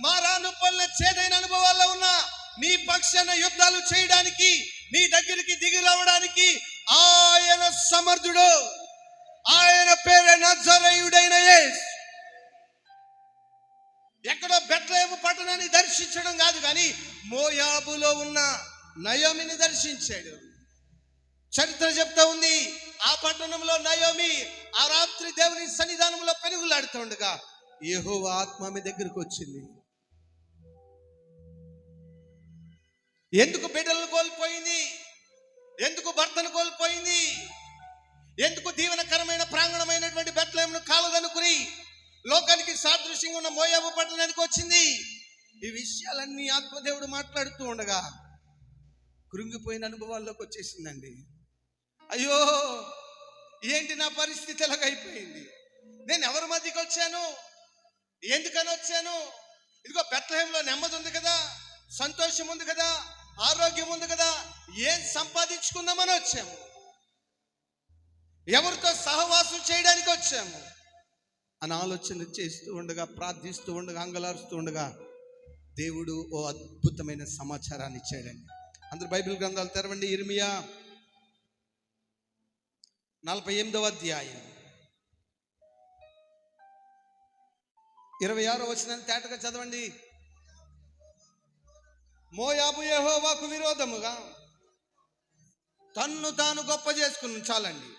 మారాను పనుల చేదైన అనుభవాల్లో ఉన్నా, నీ పక్షాన యుద్ధాలు చేయడానికి, నీ దగ్గరికి దిగి రావడానికి ఆయన సమర్థుడు. ఆయన పేరే నజరేయుడైన యేసు. ఎక్కడో బెత్లెహేము పట్టణాన్ని దర్శించడం కాదు, కానీ మోయాబులో ఉన్న నయోమిని దర్శించాడు. చరిత్ర చెప్తా ఉంది, ఆ పట్టణంలో నయోమి ఆ రాత్రి దేవుని సన్నిధానంలో పెనుగులాడుతూ ఉండగా యెహోవా ఆత్మ ఆమె దగ్గరికి వచ్చింది. ఎందుకు బిడ్డలను కోల్పోయింది? ఎందుకు భర్తను కోల్పోయింది? ఎందుకు దీవెనకరమైన ప్రాంగణమైనటువంటి బెత్లెహేమును కాలదనుకుని లోకానికి సాదృశ్యంగా ఉన్న మోయాబు పట్టణానికి వచ్చింది? ఈ విషయాలన్నీ ఆత్మదేవుడు మాట్లాడుతూ ఉండగా కృంగిపోయిన అనుభవాల్లోకి వచ్చేసిందండి. అయ్యో, ఏంటి నా పరిస్థితి ఎలాగైపోయింది? నేను ఎవరి మధ్యకి వచ్చాను? ఎందుకని వచ్చాను? ఇదిగో బెత్లెహేములో నెమ్మది ఉంది కదా, సంతోషం ఉంది కదా, ఆరోగ్యం ఉంది కదా, ఏం సంపాదించుకుందామని వచ్చాము? ఎవరితో సహవాసం చేయడానికి వచ్చాము అని ఆలోచన చేస్తూ ఉండగా, ప్రార్థిస్తూ ఉండగా, అంగలారుస్తూ ఉండగా దేవుడు ఓ అద్భుతమైన సమాచారాన్ని ఇచ్చాడండి. అందరూ బైబిల్ గ్రంథాలు తెరవండి. ఇర్మియా 48వ అధ్యాయం 26వ వచనాన్ని తేటగా చదవండి. మోయాబు యెహోవాకు విరోధముగా తన్ను తాను గొప్ప చేసుకుని. చాలండి,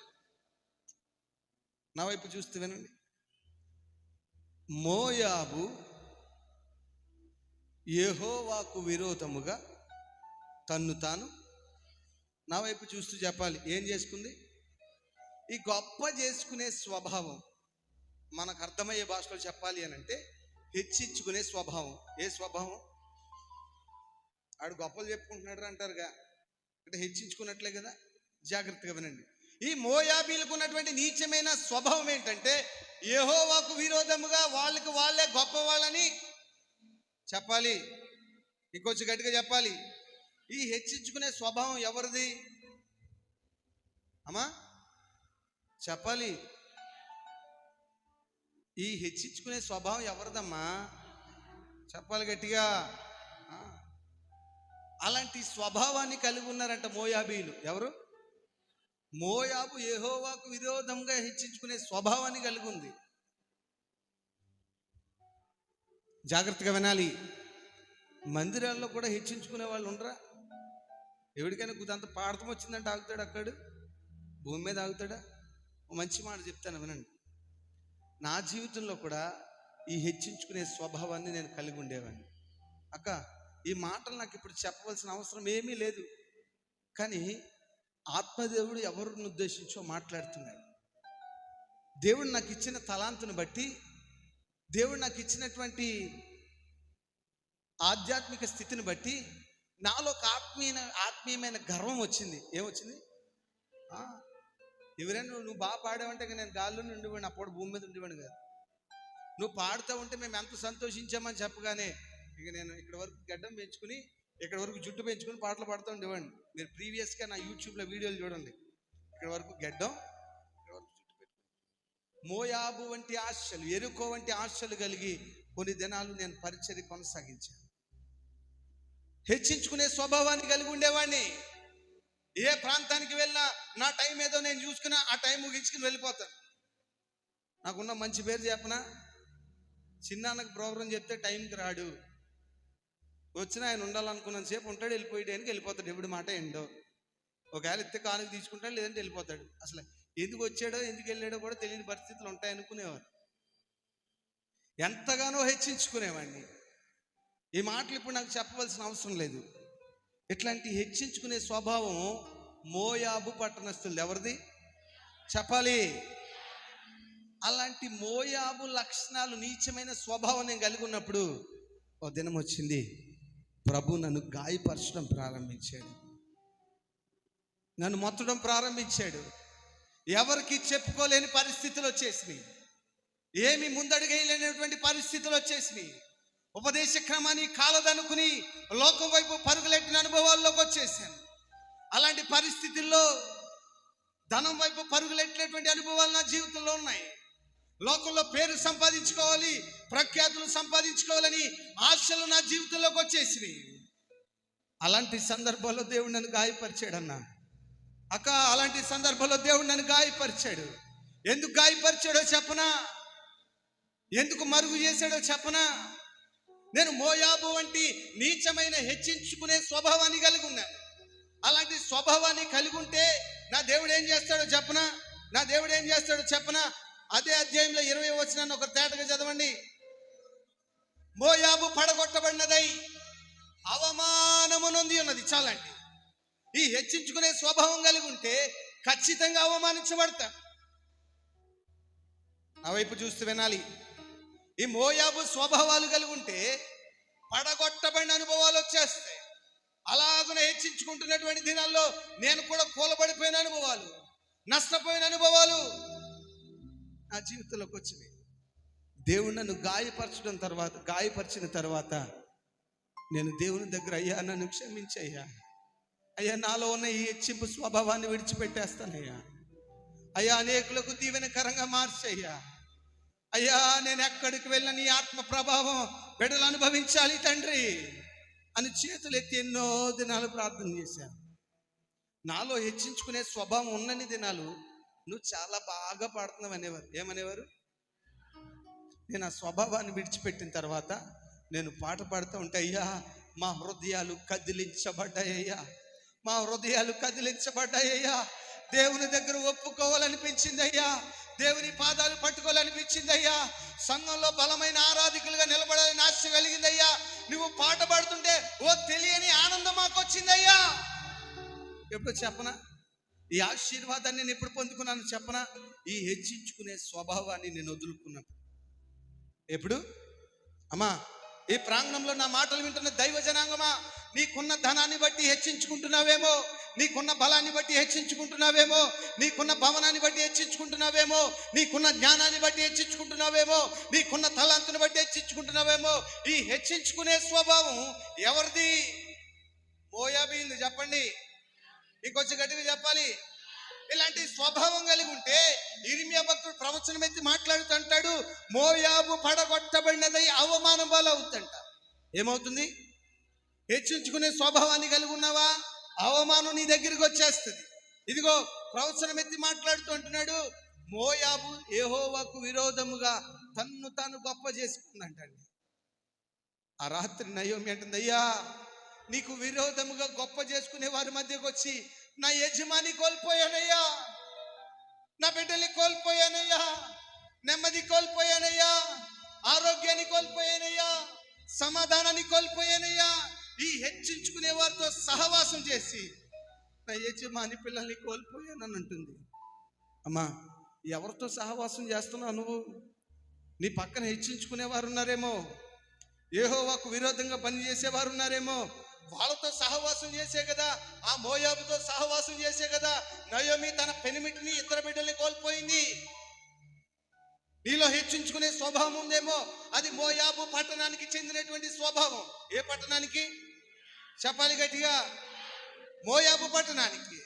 నా వైపు చూస్తూ వినండి. మోయాబు యెహోవాకు విరోధముగా తన్ను తాను, నా వైపు చూస్తూ చెప్పాలి, ఏం చేసుకుంది? ఈ గొప్ప చేసుకునే స్వభావం, మనకు అర్థమయ్యే భాషలో చెప్పాలి అని అంటే హెచ్చించుకునే స్వభావం. ఏ స్వభావం? ఆడు గొప్పలు చెప్పుకుంటున్నాడు అంటారుగా, అంటే హెచ్చించుకున్నట్లే కదా. జాగ్రత్తగా వినండి. ఈ మోయాబీలకు ఉన్నటువంటి నీచమైన స్వభావం ఏంటంటే యెహోవాకు విరోధముగా వాళ్ళకి వాళ్ళే గొప్పవాళ్ళని చెప్పాలి. ఇంకొంచెం గట్టిగా చెప్పాలి. ఈ హెచ్చించుకునే స్వభావం ఎవరిది అమ్మా? చెప్పాలి. ఈ హెచ్చించుకునే స్వభావం ఎవరిదమ్మా? చెప్పాలి గట్టిగా. అలాంటి స్వభావాన్ని కలిగి ఉన్నారంట మోయాబీలు. ఎవరు? మోయాబు యెహోవాకు విరోధంగా హెచ్చించుకునే స్వభావాన్ని కలిగి ఉంది. జాగ్రత్తగా వినాలి. మందిరాల్లో కూడా హెచ్చించుకునే వాళ్ళు ఉండరా? ఎవరికైనా అంత పాడతం వచ్చిందంటే ఆగుతాడు? అక్కడు భూమి మీద ఆగుతాడా? మంచి మాట చెప్తాను వినండి. నా జీవితంలో కూడా ఈ హెచ్చించుకునే స్వభావాన్ని నేను కలిగి ఉండేవాడిని. అక్క, ఈ మాటలు నాకు ఇప్పుడు చెప్పవలసిన అవసరం ఏమీ లేదు, కానీ ఆత్మదేవుడు ఎవరిని ఉద్దేశించో మాట్లాడుతున్నాడు. దేవుడు నాకు ఇచ్చిన తలాంతుని బట్టి, దేవుడు నాకు ఇచ్చినటువంటి ఆధ్యాత్మిక స్థితిని బట్టి నాలో ఒక ఆత్మీయమైన గర్వం వచ్చింది. ఏమొచ్చింది? ఎవరైనా నువ్వు బాగా పాడావంటే నేను గాల్లో ఉండేవాడిని, అప్పుడు భూమి మీద ఉండేవాడిని కాదు. నువ్వు పాడుతూ ఉంటే మేము ఎంత సంతోషించామని చెప్పగానే ఇక నేను ఇక్కడ వరకు గడ్డం పెంచుకుని, ఇక్కడ వరకు జుట్టు పెంచుకుని పాటలు పాడుతూ ఉండేవాడిని. మీరు ప్రీవియస్గా నా యూట్యూబ్లో వీడియోలు చూడండి. ఇక్కడ వరకు గడ్డం, ఇక్కడ వరకు జుట్టు పెట్టుకుని మోయాబు వంటి ఆశలు, ఎరుకో వంటి ఆశలు కలిగి కొన్ని దినాలు నేను పరిచర్య కొనసాగించాను. హెచ్చించుకునే స్వభావాన్ని కలిగి ఉండేవాడిని. ఏ ప్రాంతానికి వెళ్ళినా నా టైం ఏదో నేను చూసుకున్నా ఆ టైం ముగించుకుని వెళ్ళిపోతాను. నాకున్న మంచి పేరు చెప్పనా? చిన్నాన్నకు ప్రోగ్రాం చెప్తే టైంకి రాడు, వచ్చిన ఆయన ఉండాలనుకున్నంత సేపు ఉంటాడు, వెళ్ళిపోయేటానికి వెళ్ళిపోతాడు. ఎవడి మాట ఏంటో, ఒకవేళ ఎత్తే కానుక తీసుకుంటాడు, లేదంటే వెళ్ళిపోతాడు. అసలు ఎందుకు వచ్చాడో ఎందుకు వెళ్ళాడో కూడా తెలియని పరిస్థితులు ఉంటాయి అనుకునేవారు. ఎంతగానో హెచ్చించుకునేవాడిని. ఈ మాటలు ఇప్పుడు నాకు చెప్పవలసిన అవసరం లేదు. ఇట్లాంటి హెచ్చించుకునే స్వభావం మోయాబు పట్టణస్థులు. ఎవరిది చెప్పాలి? అలాంటి మోయాబు లక్షణాలు, నీచమైన స్వభావం నేను కలిగి ఉన్నప్పుడు ఓ దినం వచ్చింది, ప్రభు నన్ను గాయపరచడం ప్రారంభించాడు, నన్ను మొత్తడం ప్రారంభించాడు. ఎవరికి చెప్పుకోలేని పరిస్థితులు వచ్చేసినాయి, ఏమి ముందడుగేయలేనటువంటి పరిస్థితులు వచ్చేసినాయి. ఉపదేశ క్రమాన్ని కాలదనుకుని లోకం వైపు పరుగులెట్టిన అనుభవాల్లోకి వచ్చేసాను. అలాంటి పరిస్థితుల్లో ధనం వైపు పరుగులెట్టినటువంటి అనుభవాలు నా జీవితంలో ఉన్నాయి. లోకంలో పేరు సంపాదించుకోవాలి, ప్రఖ్యాతులు సంపాదించుకోవాలని ఆశలు నా జీవితంలోకి వచ్చేసినాయి. అలాంటి సందర్భాల్లో దేవుడు నన్ను గాయపరిచాడన్నా. అక్క, అలాంటి సందర్భంలో దేవుడు నన్ను గాయపరిచాడు. ఎందుకు గాయపరిచాడో చెప్పనా? ఎందుకు మరుగు చేశాడో చెప్పనా? నేను మోయాబు వంటి నీచమైన హెచ్చించుకునే స్వభావాన్ని కలిగి ఉన్నాను. అలాంటి స్వభావాన్ని కలిగి ఉంటే నా దేవుడు ఏం చేస్తాడో చెప్పనా? నా దేవుడు ఏం చేస్తాడో చెప్పనా? అదే అధ్యాయంలో 20 వచనాన్ని ఒక తేటగా చదవండి. మోయాబు పడగొట్టబడినదై అవమానము నొంది ఉన్నది. చాలండి. ఈ హెచ్చించుకునే స్వభావం కలిగి ఉంటే ఖచ్చితంగా అవమానించబడతా. నా వైపు చూస్తూ వినాలి. ఈ మోయాబు స్వభావాలు కలిగి ఉంటే పడగొట్టబడిన అనుభవాలు వచ్చేస్తాయి. అలాగనే హెచ్చించుకుంటున్నటువంటి దినాల్లో నేను కూడా కూలబడిపోయిన అనుభవాలు, నష్టపోయిన అనుభవాలు నా జీవితంలోకి వచ్చినాయి. దేవుడు నన్ను గాయపరిచిన తర్వాత నేను దేవుని దగ్గర, అయ్యా నన్ను క్షమించయ్యా, అయ్యా నాలో ఉన్న ఈ హెచ్చింపు స్వభావాన్ని విడిచిపెట్టేస్తానయ్యా, అయ్యా అనేకులకు దీవెనకరంగా మార్చయ్యా, అయ్యా నేను ఎక్కడికి వెళ్ళిన నీ ఆత్మ ప్రభావం బిడ్డలు అనుభవించాలి తండ్రి అని చేతులు ఎత్తి ఎన్నో దినాలు ప్రార్థన చేశాను. నాలో హెచ్చించుకునే స్వభావం ఉన్నన్ని దినాలు నువ్వు చాలా బాగా పాడుతున్నావు అనేవారు. ఏమనేవారు? నేను ఆ స్వభావాన్ని విడిచిపెట్టిన తర్వాత నేను పాట పాడుతూ ఉంటే, అయ్యా మా హృదయాలు కదిలించబడ్డాయ్యా, మా హృదయాలు కదిలించబడ్డాయ్యా, దేవుని దగ్గర ఒప్పుకోవాలనిపించింది అయ్యా, దేవుని పాదాలు పట్టుకోవాలనిపించింది అయ్యా, సంఘంలో బలమైన ఆరాధికులుగా నిలబడాలని ఆశ కలిగిందయ్యా. నువ్వు పాట పాడుతుంటే ఓ తెలియని ఆనందం మాకు వచ్చిందయ్యా. ఎప్పుడు చెప్పనా? ఈ ఆశీర్వాదాన్ని నేను ఎప్పుడు పొందుకున్నాను చెప్పనా? ఈ హెచ్చించుకునే స్వభావాన్ని నేను వదులుకున్నప్పుడు. ఎప్పుడు? అమ్మా, ఈ ప్రాంగణంలో నా మాటలు వింటున్న దైవ జనాంగమా, నీకున్న ధనాన్ని బట్టి హెచ్చించుకుంటున్నావేమో, నీకున్న బలాన్ని బట్టి హెచ్చించుకుంటున్నావేమో, నీకున్న భవనాన్ని బట్టి హెచ్చించుకుంటున్నావేమో, నీకున్న జ్ఞానాన్ని బట్టి హెచ్చించుకుంటున్నావేమో, నీకున్న తలాంతుని బట్టి హెచ్చించుకుంటున్నావేమో. ఈ హెచ్చించుకునే స్వభావం ఎవరిది? మోయాబీలు. చెప్పండి, ఇంకొంచెం గట్టిగా చెప్పాలి. ఇలాంటి స్వభావం కలిగి ఉంటే ఇర్మియా భక్తుడు ప్రవచనం ఎత్తి మాట్లాడుతూ అంటాడు, మోయాబు పడగొట్టబడినదై అవమానం పాలవుతుందంట. ఏమవుతుంది? హెచ్చించుకునే స్వభావాన్ని కలిగి ఉన్నావా, అవమానం నీ దగ్గరికి వచ్చేస్తుంది. ఇదిగో ప్రవచనం ఎత్తి మాట్లాడుతూ అంటున్నాడు, మోయాబు యెహోవాకు విరోధముగా తన్ను తాను గొప్ప చేసుకుందంటండి. ఆ రాత్రి నయోమి అంటుంది, అయ్యా నీకు విరోధముగా గొప్ప చేసుకునే వారి మధ్యకు వచ్చి నా యజమాని కోల్పోయానయ్యా, నా బిడ్డల్ని కోల్పోయానయ్యా, నెమ్మది కోల్పోయానయ్యా, ఆరోగ్యాన్ని కోల్పోయానయ్యా, సమాధానాన్ని కోల్పోయానయ్యా. ఈ హెచ్చించుకునే వారితో సహవాసం చేసి నా యజమాని పిల్లల్ని కోల్పోయానని అంటుంది. అమ్మా, ఎవరితో సహవాసం చేస్తున్నావు నువ్వు? నీ పక్కన హెచ్చించుకునేవారు ఉన్నారేమో, యెహోవాకు విరోధంగా పనిచేసేవారు ఉన్నారేమో. వాళ్ళతో సహవాసం చేసే కదా, ఆ మోయాబుతో సహవాసం చేసే కదా నయోమి తన పెనిమిటిని, ఇద్దరు బిడ్డల్ని కోల్పోయింది. నీలో హెచ్చించుకునే స్వభావం ఉందేమో, అది మోయాబు పట్టణానికి చెందినటువంటి స్వభావం. ఏ పట్టణానికి? చెప్పాలి గట్టిగా. మోయాబు పట్టణానికి.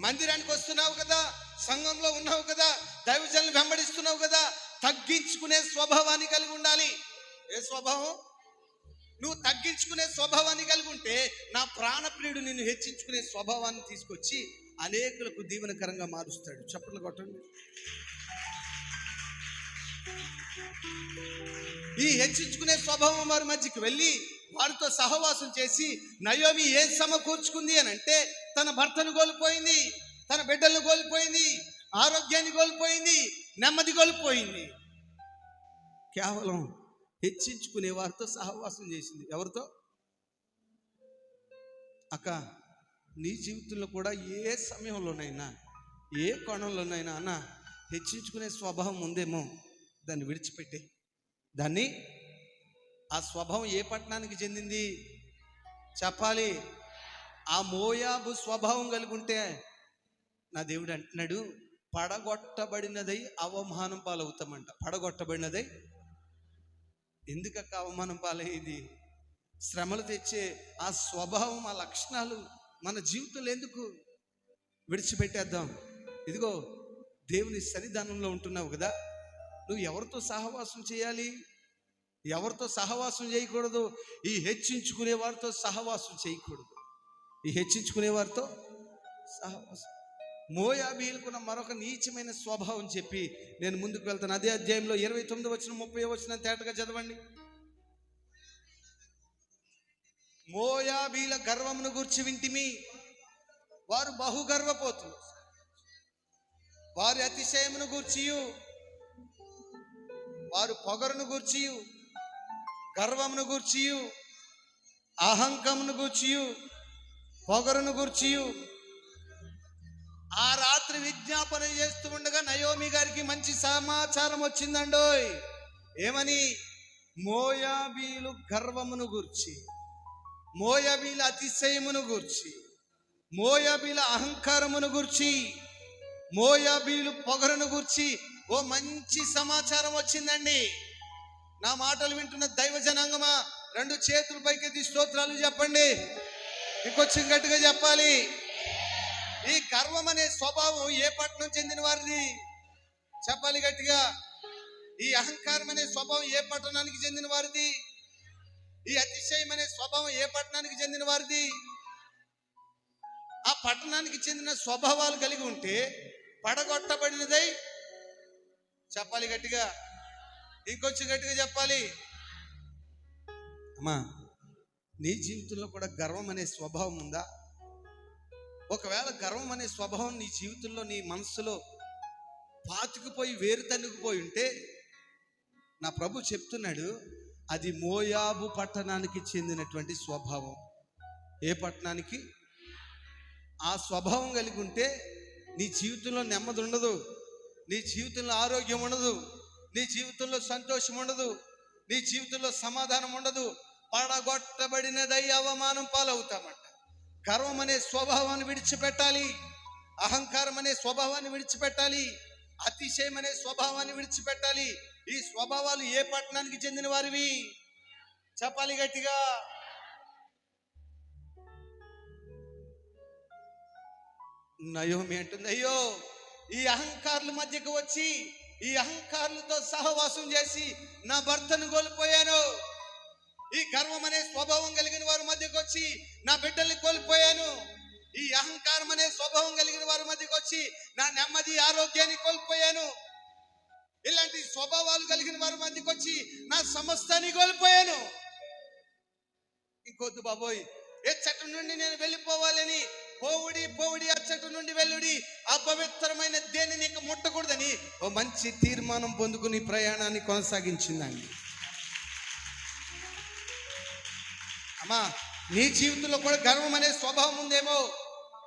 మందిరానికి వస్తున్నావు కదా, సంఘంలో ఉన్నావు కదా, దైవజనులను వెంబడిస్తున్నావు కదా, తగ్గించుకునే స్వభావాన్ని కలిగి ఉండాలి. ఏ స్వభావం? నువ్వు తగ్గించుకునే స్వభావాన్ని కలిగి ఉంటే నా ప్రాణప్రియుడు నిన్ను హెచ్చించుకునే స్వభావాన్ని తీసుకొచ్చి అనేకులకు దీవెనకరంగా మారుస్తాడు. చప్పట్లు కొట్టండి. ఈ హెచ్చించుకునే స్వభావం వారి మధ్యకి వెళ్ళి వారితో సహవాసం చేసి నయోమి ఏం సమకూర్చుకుంది అని అంటే, తన భర్తను కోల్పోయింది, తన బిడ్డలను కోల్పోయింది, ఆరోగ్యాన్ని కోల్పోయింది, నెమ్మది కోల్పోయింది. కేవలం హెచ్చించుకునే వారితో సహవాసం చేసింది. ఎవరితో? అక్క, నీ జీవితంలో కూడా ఏ సమయంలోనైనా ఏ కోణంలోనైనా అన్న హెచ్చించుకునే స్వభావం ఉందేమో, దాన్ని విడిచిపెట్టే. దాన్ని, ఆ స్వభావం ఏ పట్టణానికి చెందింది చెప్పాలి? ఆ మోయాబు స్వభావం కలిగి ఉంటే నా దేవుడు అంటున్నాడు, పడగొట్టబడినదై అవమానం పాలవుతామంట. పడగొట్టబడినదై. ఎందుకక్క అవమానం పాలయ్యేది? శ్రమలు తెచ్చే ఆ స్వభావం, ఆ లక్షణాలు మన జీవితంలో ఎందుకు? విడిచిపెట్టేద్దాం. ఇదిగో దేవుని సన్నిధానంలో ఉంటున్నావు కదా, నువ్వు ఎవరితో సహవాసం చేయాలి, ఎవరితో సహవాసం చేయకూడదు? ఈ హెచ్చించుకునే వారితో సహవాసం చేయకూడదు. ఈ హెచ్చించుకునే వారితో సహవాసం. మోయాబీయులకున్న మరొక నీచమైన స్వభావం చెప్పి నేను ముందుకు వెళ్తాను. అదే అధ్యాయంలో 29 వచనం 30 వచనం తేటగా చదవండి. మోయాబీల గర్వమును గూర్చి వింటిమి, వారు బహుగర్వపోతులు. వారి అతిశయమును గూర్చియు, వారు పొగరును గూర్చియు, గర్వమును గూర్చియు, అహంకమును గూర్చియు, పొగరును గూర్చియు ఆ రాత్రి విజ్ఞాపన చేస్తూ ఉండగా నయోమి గారికి మంచి సమాచారం వచ్చిందండోయ్. ఏమని? మోయాబీలు గర్వమును గూర్చి, మోయాబీల అతిశయమును గూర్చి, మోయాబీల అహంకారమును గూర్చి, మోయాబీలు పొగరును గూర్చి ఓ మంచి సమాచారం వచ్చిందండి. నా మాటలు వింటున్న దైవ జనాంగమా, 2 చేతుల పైకెత్తి స్తోత్రాలు చెప్పండి. ఇంకొంచెం గట్టిగా చెప్పాలి. ఈ గర్వం అనే స్వభావం ఏ పట్టణం చెందిన వారిది చెప్పాలి గట్టిగా. ఈ అహంకారం అనే స్వభావం ఏ పట్టణానికి చెందిన వారిది? ఈ అతిశయం అనే స్వభావం ఏ పట్టణానికి చెందిన వారిది? ఆ పట్టణానికి చెందిన స్వభావాలు కలిగి ఉంటే పడగొట్టబడినదై చెప్పాలి గట్టిగా. ఇంకొంచెం గట్టిగా చెప్పాలి. అమ్మా, నీ జీవితంలో కూడా గర్వం అనే స్వభావం ఉందా? ఒకవేళ గర్వం అనే స్వభావం నీ జీవితంలో, నీ మనసులో పాతుకుపోయి వేరు తన్నుకుపోయి ఉంటే నా ప్రభు చెప్తున్నాడు, అది మోయాబు పట్టణానికి చెందినటువంటి స్వభావం. ఏ పట్టణానికి? ఆ స్వభావం కలిగి ఉంటే నీ జీవితంలో నెమ్మది ఉండదు, నీ జీవితంలో ఆరోగ్యం ఉండదు, నీ జీవితంలో సంతోషం ఉండదు, నీ జీవితంలో సమాధానం ఉండదు. పడగొట్టబడినదై అవమానం పాలవుతామంట. గర్వం అనే స్వభావాన్ని విడిచిపెట్టాలి, అహంకారం అనే స్వభావాన్ని విడిచిపెట్టాలి, అతిశయం అనే స్వభావాన్ని విడిచిపెట్టాలి. ఈ స్వభావాలు ఏ పట్టణానికి చెందిన వారివి చెప్పాలి గట్టిగా. నయోమి అంటుంది, అయ్యో ఈ అహంకారుల మధ్యకు వచ్చి ఈ అహంకారులతో సహవాసం చేసి నా భర్తను కోల్పోయాను. ఈ గర్వం అనే స్వభావం కలిగిన వారి మధ్యకు వచ్చి నా బిడ్డల్ని కోల్పోయాను. ఈ అహంకారం అనే స్వభావం కలిగిన వారి మధ్యకు వచ్చి నా నెమ్మది ఆరోగ్యాన్ని కోల్పోయాను. ఇలాంటి స్వభావాలు కలిగిన వారి మధ్యకు వచ్చి నా సమస్తాన్ని కోల్పోయాను. ఇంకొద్దు బాబోయ్, ఏ చెట్టు నుండి నేను వెళ్ళిపోవాలని పోవుడి ఆ చెట్టు నుండి వెళ్ళుడి, అపవిత్రమైన దేనిని ఇక ముట్టకూడదని ఓ మంచి తీర్మానం పొందుకుని ప్రయాణాన్ని కొనసాగించిందండి. అమ్మా, నీ జీవితంలో కూడా గర్వం అనే స్వభావం ఉందేమో,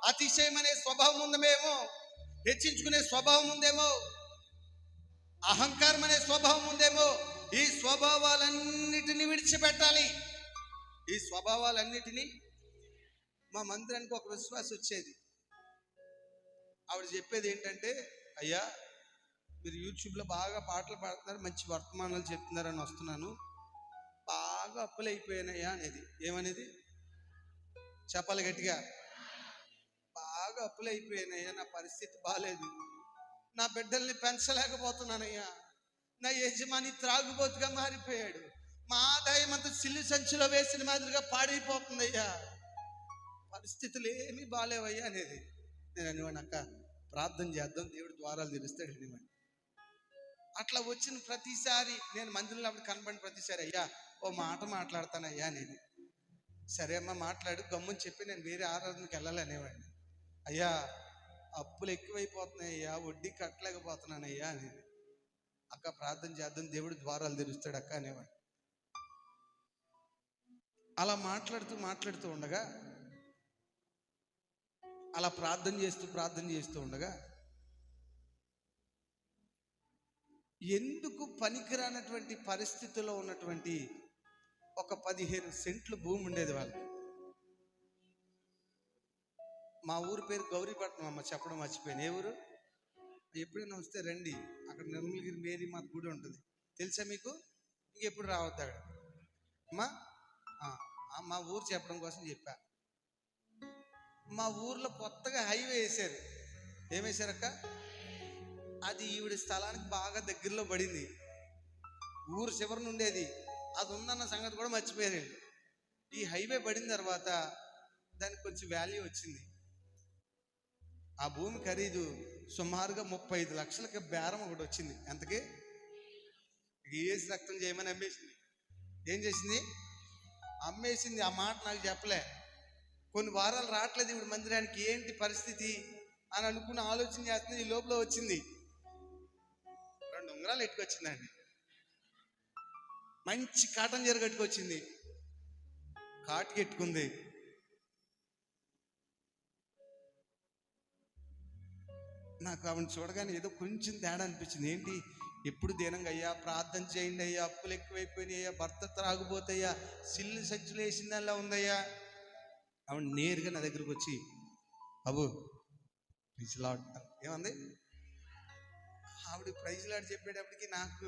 అతిశయం అనే స్వభావం ఉందేమో, హెచ్చించుకునే స్వభావం ఉందేమో, అహంకారం అనే స్వభావం ఉందేమో. ఈ స్వభావాలన్నిటినీ విడిచిపెట్టాలి. ఈ స్వభావాలన్నిటినీ. మా మందిరానికి ఒక విశ్వాసం వచ్చేది. ఆవిడ చెప్పేది ఏంటంటే, అయ్యా మీరు యూట్యూబ్లో బాగా పాటలు పాడుతున్నారు, మంచి వర్తమానాలు చెప్తున్నారని వస్తున్నాను, బాగా అప్పులు అయిపోయానయ్యా అనేది. ఏమనేది చెప్పాలి గట్టిగా. బాగా అప్పులు అయిపోయానయ్యా, నా పరిస్థితి బాగాలేదు, నా బిడ్డల్ని పెంచలేకపోతున్నానయ్యా, నా యజమాని త్రాగుబోతుగా మారిపోయాడు, మా ఆదాయం అంతా సిల్లు సంచిలో వేసిన మాదిరిగా పాడైపోతుందయ్యా, పరిస్థితులు ఏమీ బాగాలేవయ్యా అనేది. నేను అనేవాడిని, అక్క ప్రార్థన చేద్దాం, దేవుడు ద్వారాలు తెరుస్తాడు అనేవాడిని. అట్లా వచ్చిన ప్రతిసారి నేను మందిరంలో అప్పుడు కనబడిన ప్రతిసారి, అయ్యా ఓ మాట మాట్లాడతానయ్యా అనేది. సరే అమ్మ మాట్లాడు గమ్ముని చెప్పి నేను వేరే ఆరాధనకి వెళ్ళాలి అనేవాడిని. అయ్యా అప్పులు ఎక్కువైపోతున్నాయ్యా, వడ్డీ కట్టలేకపోతున్నానయ్యా అనేది. అక్క ప్రార్థన చేద్దాం, దేవుడు ద్వారాలు తెరుస్తాడు అక్క అనేవాడు. అలా మాట్లాడుతూ ఉండగా, అలా ప్రార్థన చేస్తూ ఉండగా, ఎందుకు పనికిరానటువంటి పరిస్థితిలో ఉన్నటువంటి ఒక 15 సెంట్లు భూమి ఉండేది వాళ్ళకి. మా ఊరు పేరు గౌరీపట్నం అమ్మ, చెప్పడం మర్చిపోయాను. ఏ ఊరు? ఎప్పుడైనా వస్తే రండి, అక్కడ నిర్మలగిరి మేరీ మాత గుడి ఉంటుంది, తెలుసా మీకు? ఇంకెప్పుడు రావద్దు అక్కడ అమ్మా. మా ఊరు చెప్పడం కోసం చెప్పా. మా ఊర్లో కొత్తగా హైవే వేశారు. ఏమేశారక్క? అది ఈవిడ స్థలానికి బాగా దగ్గరలో పడింది. ఊరు చివరిన ఉండేది, అది ఉందన్న సంగతి కూడా మర్చిపోయారు. ఈ హైవే పడిన తర్వాత దానికి కొంచెం వాల్యూ వచ్చింది. ఆ భూమి ఖరీదు సుమారుగా 35 లక్షలకి బేరం ఒకటి వచ్చింది. ఎంతకి? ఏసి రక్తం చేయమని అమ్మేసింది. ఏం చేసింది? అమ్మేసింది. ఆ మాట నాకు చెప్పలే. కొన్ని వారాలు రావట్లేదు ఇప్పుడు మందిరానికి, ఏంటి పరిస్థితి అని అనుకుని ఆలోచన చేస్తుంది. ఈ లోపల వచ్చింది, 2 ఉంగరాలు ఎట్టుకొచ్చిందండి. మంచి కాటన్ చీర కట్టుకొచ్చింది, కాటుకి ఎట్టుకుంది. నాకు ఆవిడ చూడగానే ఏదో కొంచెం తేడా అనిపించింది. ఏంటి, ఎప్పుడు దీనంగా అయ్యా ప్రార్థన చేయండి అయ్యా, అప్పులు ఎక్కువైపోయినాయి అయ్యా, భర్త త్రాగుపోతాయ్యా, సిల్లు సంచులు వేసిందల్లా ఉందయ్యా. ఆవిడ నేరుగా నా దగ్గరకు వచ్చి, బాబు ప్రైజ్ లార్డ్ ఏమంది. ఆవిడ ప్రైజ్ లార్డ్ చెప్పేటప్పటికి నాకు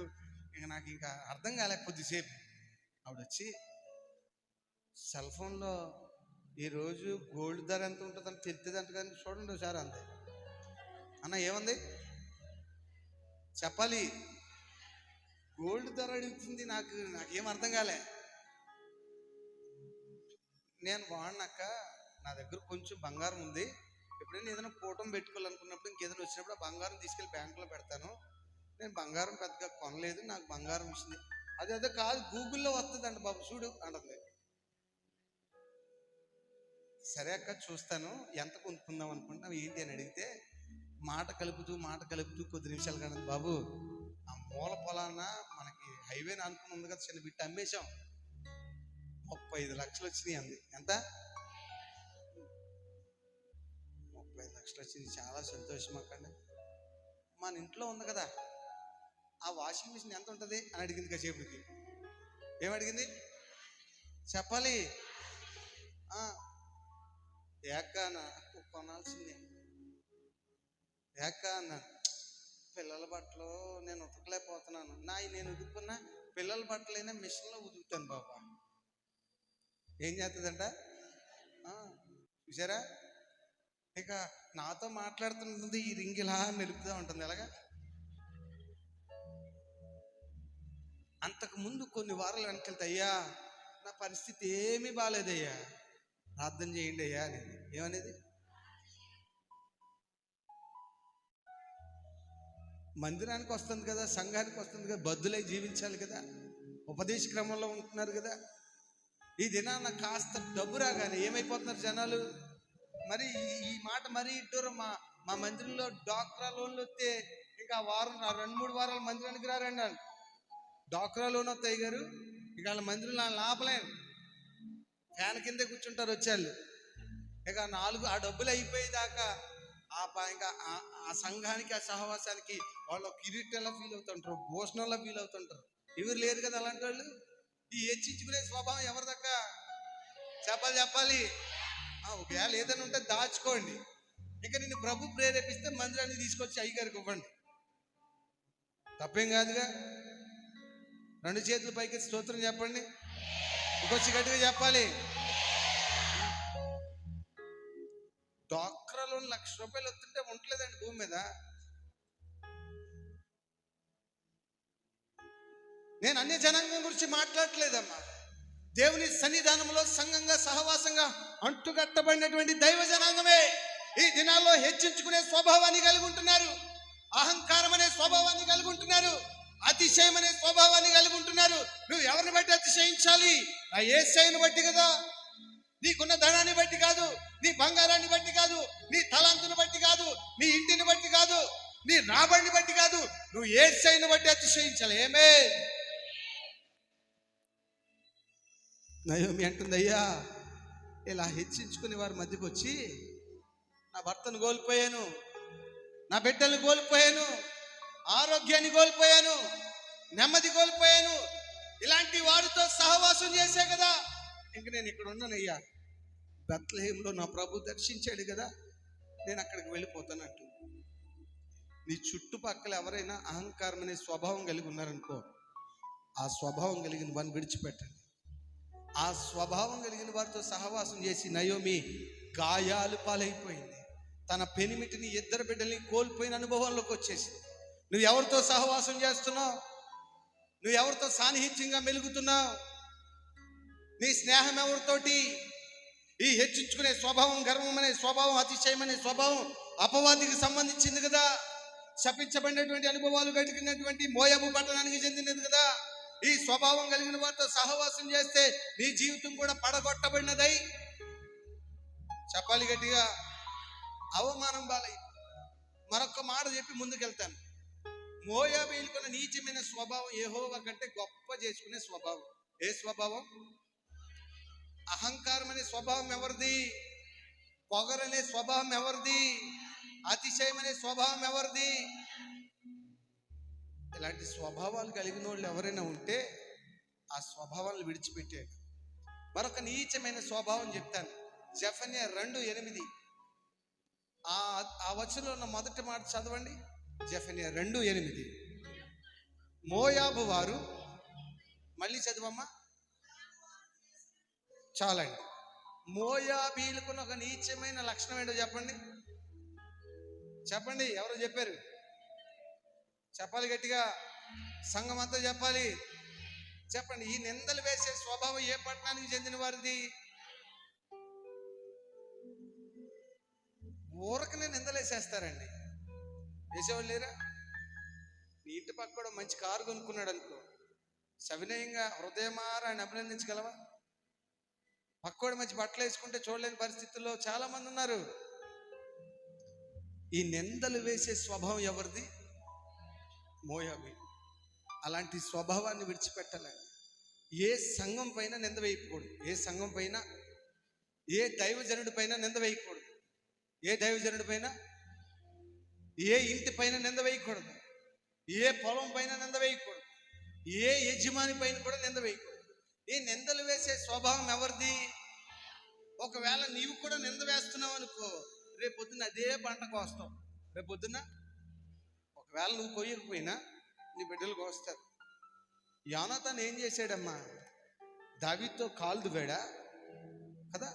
ఇంకా అర్థం కాలేక కొద్దిసేపు. ఆవిడ వచ్చి సెల్ ఫోన్లో ఈరోజు గోల్డ్ ధర ఎంత ఉంటుందని తెలుస్తుందంట కానీ చూడండి ఒకసారి అంతే. అన్న ఏమంది చెప్పాలి. గోల్డ్ ధర అడుగుతుంది. నాకేం అర్థం కాలే. నేను వాడినాక నా దగ్గర కొంచెం బంగారం ఉంది, ఎప్పుడైనా ఏదైనా కూటం పెట్టుకోవాలనుకున్నప్పుడు ఇంకేదైనా వచ్చినప్పుడు ఆ బంగారం తీసుకెళ్ళి బ్యాంకులో పెడతాను. నేను బంగారం పెద్దగా కొనలేదు, నాకు బంగారం ఇచ్చింది. అదే కాదు, గూగుల్లో వస్తుందంట బాబు చూడు అంటుంది. సరే అక్క చూస్తాను, ఎంత కొనుక్కుందాం అనుకుంటున్నావు ఏంటి అని అడిగితే మాట కలుపుతూ కొద్ది నిమిషాలు కానీ, బాబు ఆ మూల పొలాన మనకి హైవేని అనుకుని ఉంది కదా, చిన్న బిట్టు అమ్మేశాం, 35 లక్షలు వచ్చినాయి అంది. ఎంత? 35 లక్షలు వచ్చింది. చాలా సంతోషం అక్కండి. మన ఇంట్లో ఉంది కదా ఆ వాషింగ్ మిషన్ ఎంత ఉంటుంది అని అడిగింది. కాసేపుకి ఏమడిగింది చెప్పాలి. ఏకన్నా కొనాల్సిందే. ఏక అన్నాను, పిల్లల బట్టలు నేను ఉతకలేకపోతున్నాను. నేను ఉతుక్కున్నా పిల్లల బట్టలైనా మిషన్లో ఉతుకుతాను బాబా. ఏం చేస్తుందంట చూసారా? ఇక నాతో మాట్లాడుతున్నది ఈ రింగ్ ఇలా నిలుపుతూ ఉంటుంది. ఎలాగా? అంతకుముందు కొన్ని వారాలు వెనకెళ్తే, అయ్యా నా పరిస్థితి ఏమీ బాగాలేదయ్యా, ప్రార్థన చేయండి అయ్యా అనేది. ఏమనేది? మందిరానికి వస్తుంది కదా, సంఘానికి వస్తుంది కదా, బద్దులై జీవించాలి కదా, ఉపదేశ క్రమంలో ఉంటున్నారు కదా. ఈ దినాన కాస్త డబ్బు రాగానే ఏమైపోతున్నారు జనాలు. మరి ఈ మాట మరీ ఇద్దరు మా మందిరంలో డాక్రా లోన్లు వస్తే ఇంకా వారం 2-3 వారాలు మందిరానికి రారండి. వాళ్ళు డాక్రా లోన్ వస్తాయి గారు, ఇక వాళ్ళ మందిరంలో లాపలేను, ఫ్యాన్ కిందే కూర్చుంటారు వచ్చేళ్ళు. ఇక ఆ డబ్బులు అయిపోయేదాకా ఇంకా ఆ సంఘానికి ఆ సహవాసానికి వాళ్ళు కిరీటంలా ఫీల్ అవుతుంటారు, భూషణంలా ఫీల్ అవుతుంటారు. ఎవరు లేరు కదా అలాంటి వాళ్ళు. ఈ హెచ్చించుకునే స్వభావం ఎవరి దాకా చెప్పాలి. ఒకవేళ ఏదైనా ఉంటే దాచుకోండి. ఇక నిన్ను ప్రభు ప్రేరేపిస్తే మందిరాన్ని తీసుకొచ్చి అయ్యగారికి ఇవ్వండి, తప్పేం కాదుగా. 2 చేతుల పైకి స్తోత్రం చెప్పండి. ఇంకొచ్చి గట్టిగా చెప్పాలి. డాక్రాలో 1,00,000 రూపాయలు వస్తుంటే ఉండలేదండి భూమి మీద. నేను అన్య జనాంగం గురించి మాట్లాడట్లేదమ్మా. దేవుని సన్నిధానంలో సంఘంగా సహవాసంగా అంటుకట్టబడినటువంటి దైవ జనాంగమే ఈ దినాల్లో హెచ్చించుకునే స్వభావాన్ని కలిగి ఉంటున్నారు, అహంకారం అనే స్వభావాన్ని కలిగి ఉంటున్నారు, అతిశయం అనే స్వభావాన్ని కలిగి ఉంటున్నారు. నువ్వు ఎవరిని బట్టి అతిశయించాలి? ఆ యేసయ్యను బట్టి కదా. నీకున్న ధనాన్ని బట్టి కాదు, నీ బంగారాన్ని బట్టి కాదు, నీ తలాంతుని బట్టి కాదు, నీ ఇంటిని బట్టి కాదు, నీ రాబడిని బట్టి కాదు. నువ్వు యేసయ్యను బట్టి అతిశయించాలి. ఏమే నయోమి అంటుంది, అయ్యా ఇలా హెచ్చించుకునే వారి మధ్యకి వచ్చి నా భర్తను కోల్పోయాను, నా బిడ్డలను కోల్పోయాను, ఆరోగ్యాన్ని కోల్పోయాను, నెమ్మది కోల్పోయాను, ఇలాంటి వారితో సహవాసం చేసే కదా ఇంక నేను ఇక్కడ ఉన్నానయ్యా, బెత్లెహేంలో నా ప్రభు దర్శించాడు కదా, నేను అక్కడికి వెళ్ళిపోతానంటు. నీ చుట్టుపక్కల ఎవరైనా అహంకారం అనే స్వభావం కలిగి ఉన్నారనుకో, ఆ స్వభావం కలిగిన వారిని విడిచిపెట్టండి. ఆ స్వభావం కలిగిన వారితో సహవాసం చేసి నయోమి గాయాలు పాలైపోయింది. తన పెనిమిటిని, ఇద్దరు బిడ్డల్ని కోల్పోయిన అనుభవంలోకి వచ్చేసింది. నువ్వు ఎవరితో సహవాసం చేస్తున్నావు? నువ్వు ఎవరితో సాన్నిహిత్యంగా మెలుగుతున్నావు? నీ స్నేహం ఎవరితోటి? ఈ హెచ్చించుకునే స్వభావం, గర్వం అనే స్వభావం, అతిశయం అనే స్వభావం అపవాదికి సంబంధించింది కదా. శపించబడినటువంటి అనుభవాలు గడిపినటువంటి మోయాబు పట్టణానికి చెందినది కదా. ఈ స్వభావం కలిగిన వారితో సహవాసం చేస్తే నీ జీవితం కూడా పడగొట్టబడినదై, చెప్పాలి గట్టిగా, అవమానం బాలై. మరొక మాట చెప్పి ముందుకెళ్తాను. మోయాబీయులకున్న నీచమైన స్వభావం యెహోవా కంటే గొప్ప చేసుకునే స్వభావం. ఏ స్వభావం? అహంకారం అనే స్వభావం ఎవరిది? పొగరనే స్వభావం ఎవరిది? అతిశయం అనే స్వభావం ఎవరిది? ఇలాంటి స్వభావాలు కలిగిన వాళ్ళు ఎవరైనా ఉంటే ఆ స్వభావాలను విడిచిపెట్టాడు. మరొక నీచమైన స్వభావం చెప్తాను. జెఫన్యా 2:8 ఆ వచనంలో ఉన్న మొదటి మాట చదవండి. జెఫన్యా 2:8. మోయాబు వారు, మళ్ళీ చదవమ్మా, చాలండి. మోయాబీలకున్న ఒక నీచమైన లక్షణం ఏంటో చెప్పండి. చెప్పండి, ఎవరో చెప్పారు? చెప్పాలి గట్టిగా, సంఘం అంతా చెప్పాలి. చెప్పండి. ఈ నిందలు వేసే స్వభావం ఏ పట్టణానికి చెందిన వారిది? ఊరకనే నిందలు వేసేస్తారండి. వేసేవాళ్ళు లేరా? నీ ఇంటి పక్క కూడా మంచి కారు కొనుక్కున్నాడు అనుకో, సవినయంగా హృదయమారా అని అభినందించగలవా? పక్కోడు మంచి బట్టలు వేసుకుంటే చూడలేని పరిస్థితుల్లో చాలా మంది ఉన్నారు. ఈ నిందలు వేసే స్వభావం ఎవరిది? మోయాబీ. అలాంటి స్వభావాన్ని విడిచిపెట్టాలి. ఏ సంఘం పైన నింద వేయకూడదు. ఏ సంఘం పైన, ఏ దైవజనుడి పైన నింద వేయకూడదు. ఏ దైవజనుడి పైన, ఏ ఇంటి పైన నింద వేయకూడదు. ఏ పొలం పైన నింద వేయకూడదు. ఏ యజమాని పైన కూడా నింద వేయకూడదు. ఈ నిందలు వేసే స్వభావం ఎవరిది? ఒకవేళ నీవు కూడా నింద వేస్తున్నావు అనుకో, రేపు పొద్దున్న అదే పంట కోస్తావు. రేపు పొద్దున్న ఒకవేళ నువ్వు కొయ్యకపోయినా నీ బిడ్డలు కోస్తారు. యోనాతాను ఏం చేశాడమ్మా? దావీదుతో కాలు దువ్వాడా కదా.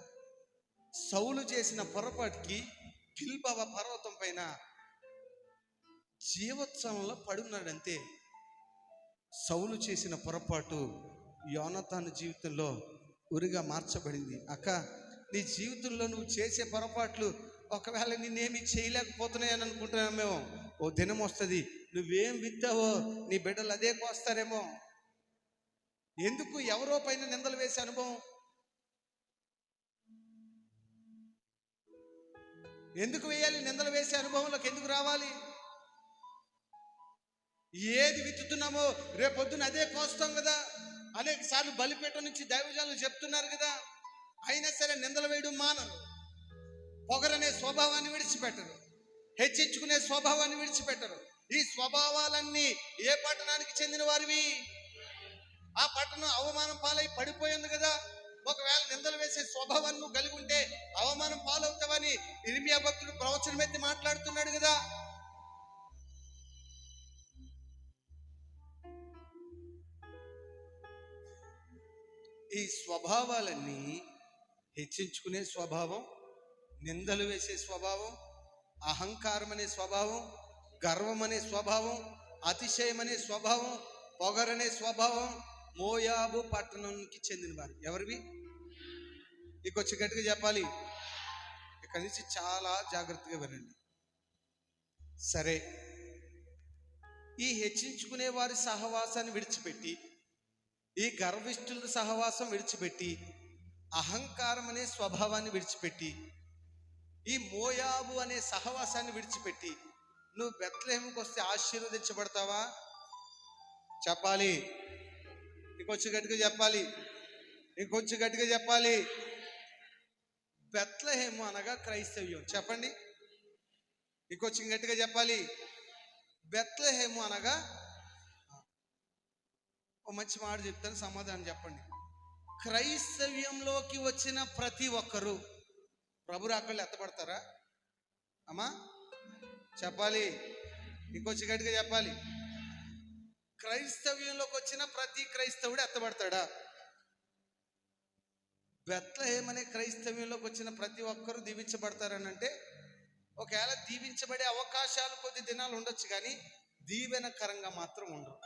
సౌలు చేసిన పొరపాటుకి గిల్బోవ పర్వతం పైన జీవోత్సవంలో పడున్నాడంతే. సౌలు చేసిన పొరపాటు యోనాతాను జీవితంలో ఉరిగా మార్చబడింది. అక్క, నీ జీవితంలో నువ్వు చేసే పొరపాట్లు ఒకవేళ నిన్నేమి చేయలేకపోతున్నాయని అనుకుంటున్నామేమో. ఓ దినం వస్తుంది, నువ్వేం విత్తావో నీ బిడ్డలు అదే కోస్తారేమో. ఎందుకు ఎవరో పైన నిందలు వేసే అనుభవం? ఎందుకు వేయాలి? నిందలు వేసే అనుభవంలోకి ఎందుకు రావాలి? ఏది విత్తుతున్నామో రేపొద్దున అదే కోస్తాం కదా. అనేక సార్లు బలిపేట నుంచి దైవజనులు చెప్తున్నారు కదా. అయినా సరే నిందలు వేయడం మానరు. పొగరనే స్వభావాన్ని విడిచిపెట్టరు. హెచ్చించుకునే స్వభావాన్ని విడిచిపెట్టరు. ఈ స్వభావాలన్నీ ఏ పట్టణానికి చెందిన వారివి? ఆ పట్టణం అవమానం పాలై పడిపోయింది కదా. ఒకవేళ నిందలు వేసే స్వభావాన్ని నువ్వు కలిగి ఉంటే అవమానం పాలవుతావని ఇర్మియా భక్తుడు ప్రవచనం ఎత్తి మాట్లాడుతున్నాడు కదా. ఈ స్వభావాలన్నీ హెచ్చించుకునే స్వభావం, నిందలు వేసే స్వభావం, అహంకారం అనే స్వభావం, గర్వం అనే స్వభావం, అతిశయం అనే స్వభావం, పొగరనే స్వభావం మోయాబు పట్టణానికి చెందిన వారు. ఎవరివి? ఇంకొచ్చి గట్టిగా చెప్పాలి. ఇక్కడి నుంచి చాలా జాగ్రత్తగా వినండి. సరే, ఈ హెచ్చించుకునే వారి సహవాసాన్ని విడిచిపెట్టి, ఈ గర్విష్ఠుల సహవాసం విడిచిపెట్టి, అహంకారం అనే స్వభావాన్ని విడిచిపెట్టి, ఈ మోయాబు అనే సహవాసాన్ని విడిచిపెట్టి నువ్వు బెత్లెహేముకి వస్తే ఆశీర్వదించబడతావా? చెప్పాలి. ఇంకొంచెం గట్టిగా చెప్పాలి. ఇంకొంచెం గట్టిగా చెప్పాలి. బెత్లెహేము అనగా క్రైస్తవ్యం. చెప్పండి. ఇంకొంచెం గట్టిగా చెప్పాలి. బెత్లెహేము అనగా, ఒక మంచి మాట చెప్తాను, సమాధానం చెప్పండి. క్రైస్తవ్యంలోకి వచ్చిన ప్రతి ఒక్కరూ ప్రభు రాకళ్ళు ఎత్తబడతారా అమ్మా? చెప్పాలి. ఇంకొంచెం గట్టిగా చెప్పాలి. క్రైస్తవ్యంలోకి వచ్చిన ప్రతి క్రైస్తవుడు ఎత్తబడతాడా? బెత్లెహేము అనే క్రైస్తవ్యంలోకి వచ్చిన ప్రతి ఒక్కరూ దీవించబడతారని అంటే, ఒకవేళ దీవించబడే అవకాశాలు కొద్ది దినాలు ఉండొచ్చు, కానీ దీవెనకరంగా మాత్రం ఉండరు.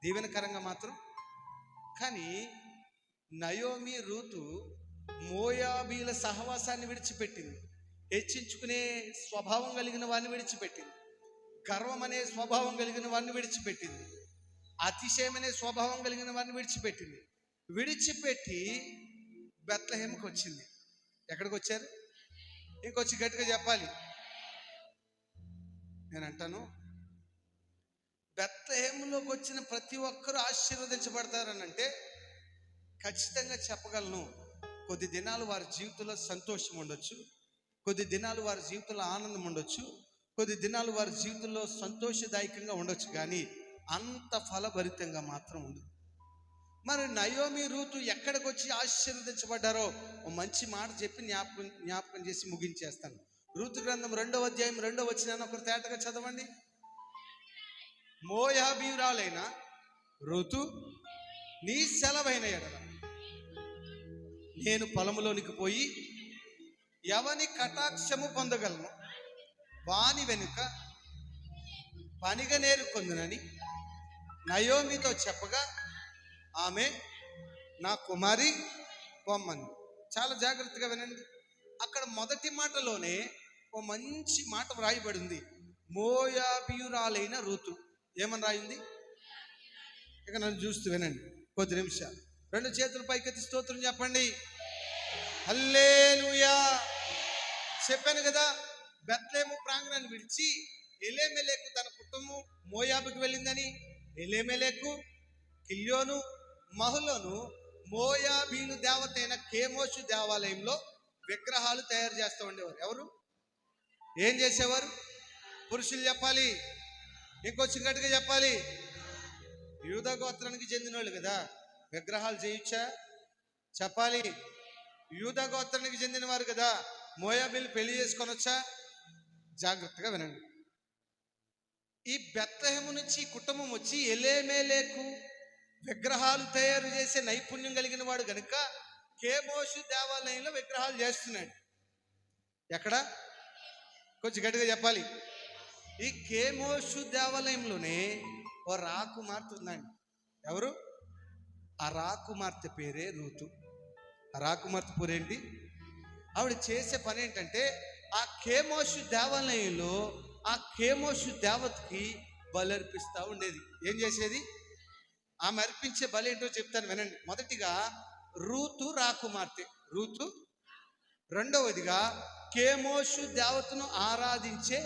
దీవెనకరంగా మాత్రం. కానీ నయోమి రూతు మోయాబీల సహవాసాన్ని విడిచిపెట్టింది. హెచ్చించుకునే స్వభావం కలిగిన వాడిని విడిచిపెట్టింది. గర్వం అనే స్వభావం కలిగిన వాడిని విడిచిపెట్టింది. అతిశయం అనే స్వభావం కలిగిన వాడిని విడిచిపెట్టింది. విడిచిపెట్టి బెత్లెహేముకి వచ్చింది. ఎక్కడికి వచ్చారు? ఇంకొచ్చి గట్టిగా చెప్పాలి. నేను అంటాను, బెత్లెహేములోకి వచ్చిన ప్రతి ఒక్కరూ ఆశీర్వదించబడతారని అంటే ఖచ్చితంగా చెప్పగలను. కొద్ది దినాలు వారి జీవితంలో సంతోషం ఉండొచ్చు, కొద్ది దినాలు వారి జీవితంలో ఆనందం ఉండొచ్చు, కొద్ది దినాలు వారి జీవితంలో సంతోషదాయకంగా ఉండొచ్చు, కానీ అంత ఫలభరితంగా మాత్రం ఉండదు. మరి నయోమి రూతు ఎక్కడికి వచ్చి ఆశీర్వదించబడ్డారో ఓ మంచి మాట చెప్పి జ్ఞాపకం చేసి ముగించేస్తాను. రూతు గ్రంథం 2వ అధ్యాయం 2వ వచనాన్ని ఒకరు తేటగా చదవండి. మోయాబీయురాలైన రూతు, నీ సెలవైన ఎడల నేను పొలములోనికి పోయి ఎవని కటాక్షము పొందగలను, వాని వెనుక పనిగా నేర్కొందునని నయోమితో చెప్పగా, ఆమె నా కుమారి పొమ్మని. చాలా జాగ్రత్తగా వినండి. అక్కడ మొదటి మాటలోనే ఓ మంచి మాట వ్రాయబడింది. మోయాబీయురాలైన రూతు. ఏమని రాయింది? ఇక నన్ను చూస్తూ వినండి కొద్ది నిమిషాలు. 2 చేతులు పైకెత్తి స్తోత్రం చెప్పండి. హల్లెలూయా. చెప్పాను కదా, బెత్లెహేము ప్రాంగణాన్ని విడిచి ఎలీమెలెకు తన కుటుంబం మోయాబుకి వెళ్ళిందని. ఎలీమెలెకు, కిల్యోను, మహలోను మోయాబీలు దేవత అయిన కేమోషు దేవాలయంలో విగ్రహాలు తయారు చేస్తూ ఉండేవారు. ఎవరు? ఏం చేసేవారు? పురుషులు. చెప్పాలి. ఇంకొంచెం గట్టిగా చెప్పాలి. యూదా గోత్రానికి చెందిన వాళ్ళు కదా, విగ్రహాలు చేయొచ్చా? చెప్పాలి. యూదా గోత్రానికి చెందిన వారు కదా, మోయాబీలు పెళ్లి చేసుకొనొచ్చా? జాగ్రత్తగా వినండి. ఈ బెత్లెహేము నుంచి కుటుంబం వచ్చి ఎలీమెలెకు విగ్రహాలు తయారు చేసే నైపుణ్యం కలిగిన వాడు కనుక కేమోషు దేవాలయంలో విగ్రహాలు చేస్తున్నాడు. ఎక్కడ? కొంచెం గట్టిగా చెప్పాలి. ఈ కేమోషు దేవాలయంలోనే ఓ రాకుమార్తె ఉందండి. ఎవరు? ఆ రాకుమార్తె పేరే రూతు. ఆ రాకుమార్తె పేరేంటి? ఆవిడ చేసే పని ఏంటంటే, ఆ కేమోషు దేవాలయంలో ఆ కేమోషు దేవతకి బలి అర్పిస్తూ ఉండేది. ఏం చేసేది? ఆమె అర్పించే బలి ఏంటో చెప్తాను వినండి. మొదటిగా రూతు రాకుమార్తె రూతు. రెండవదిగా కేమోషు దేవతను ఆరాధించే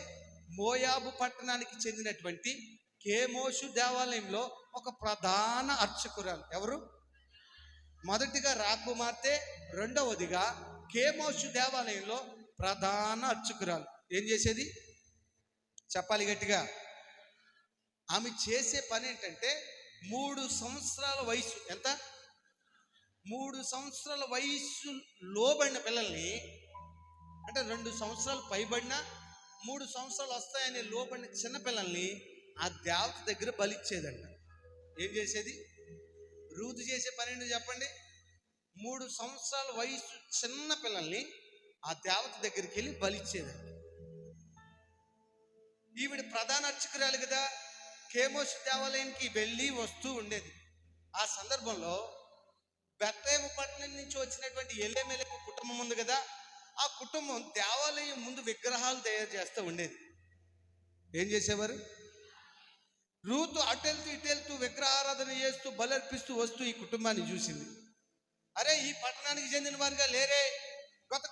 మోయాబు పట్టణానికి చెందినటువంటి కేమోషు దేవాలయంలో ఒక ప్రధాన అర్చకురాలు. ఎవరు? మొదటిగా రాకుమార్తె, రెండవదిగా కేమోషు దేవాలయంలో ప్రధాన అర్చకురాలు. ఏం చేసేది? చెప్పాలి గట్టిగా. ఆమె చేసే పని ఏంటంటే, 3 సంవత్సరాల వయసు. ఎంత? 3 సంవత్సరాల వయసు లోబడిన పిల్లల్ని, అంటే 2 సంవత్సరాలు పైబడిన 3 సంవత్సరాలు వస్తాయనే లోబడిన చిన్నపిల్లల్ని ఆ దేవత దగ్గర బలిచ్చేదంట. ఏం చేసేది? రూతు చేసే పని ఏంటో చెప్పండి. 3 సంవత్సరాల వయసు చిన్న పిల్లల్ని ఆ దేవత దగ్గరికి వెళ్ళి బలిచ్చేదంట. ఈవిడ ప్రధాన అర్చకురాలు కదా, కేమోషు దేవాలయానికి వెళ్ళి వస్తూ ఉండేది. ఆ సందర్భంలో బెత్లెహేము పట్టణం నుంచి వచ్చినటువంటి ఎలీమెలెకు కుటుంబం ఉంది కదా, ఆ కుటుంబం దేవాలయం ముందు విగ్రహాలు తయారు చేస్తూ ఉండేది. ఏం చేసేవారు? రూతు అటెళ్తూ ఇటెళ్తూ విగ్రహారాధన చేస్తూ బలర్పిస్తూ వస్తూ ఈ కుటుంబాన్ని చూసింది. అరే, ఈ పట్టణానికి చెందిన వారుగా లేరే,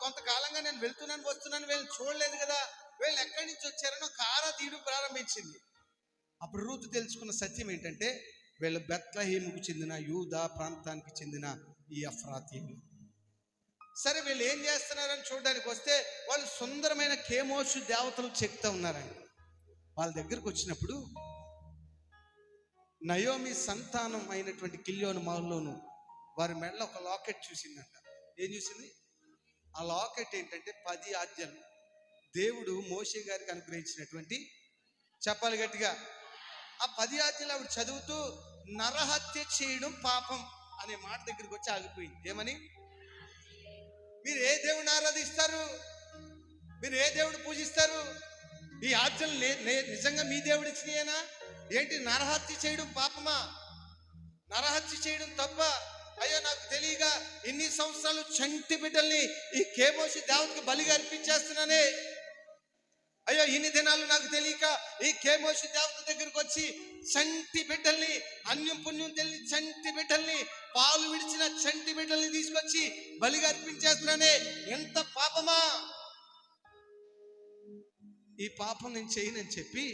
కొంతకాలంగా నేను వెళ్తున్నాను వస్తున్నాను, వీళ్ళని చూడలేదు కదా, వీళ్ళు ఎక్కడి నుంచి వచ్చారనో కారా తీయడం ప్రారంభించింది. అప్పుడు రూతు తెలుసుకున్న సత్యం ఏంటంటే వీళ్ళు బెత్లెహేముకు చెందిన యూదా ప్రాంతానికి చెందిన ఈ ఎఫ్రాతీయులు. సరే వీళ్ళు ఏం చేస్తున్నారని చూడడానికి వస్తే వాళ్ళు సుందరమైన కేమోషు దేవతలు చెక్తా ఉన్నారండి. వాళ్ళ దగ్గరకు వచ్చినప్పుడు నయోమి సంతానం అయినటువంటి కిల్యోను మాల్లోను వారి మెడలో ఒక లాకెట్ చూసిందంట. ఏం చూసింది? ఆ లాకెట్ ఏంటంటే 10 ఆజ్ఞలు. దేవుడు మోషే గారికి అనుగ్రహించినటువంటి, చెప్పాలి గట్టిగా, ఆ 10 ఆజ్ఞలు ఆవిడ చదువుతూ నరహత్య చేయడం పాపం అనే మాట దగ్గరికి వచ్చి ఆగిపోయింది. ఏమని? మీరు ఏ దేవుని ఆరాధిస్తారు? మీరు ఏ దేవుడు పూజిస్తారు? ఈ ఆజ్ఞలు నిజంగా మీ దేవుడు ఇచ్చినాయేనా ఏంటి? నరహత్య చేయడం పాపమా? నరహత్య చేయడం తప్ప? అయ్యో నాకు తెలియగా ఇన్ని సంవత్సరాలు చంటి బిడ్డల్ని ఈ కేమోషి దేవతకి బలిగా అర్పించేస్తున్నానే. అయ్యో ఇన్ని దినాలు నాకు తెలియక ఈ కేమోషి దేవత దగ్గరికి వచ్చి చంటి బిడ్డల్ని, అన్యం పుణ్యం తెలియని చంటి బిడ్డల్ని, పాలు విడిచిన చంటి బిడ్డల్ని తీసుకొచ్చి బలిగా అర్పించేస్తున్నానే. ఎంత పాపమా! ఈ పాపం నేను చేయనని చెప్పి,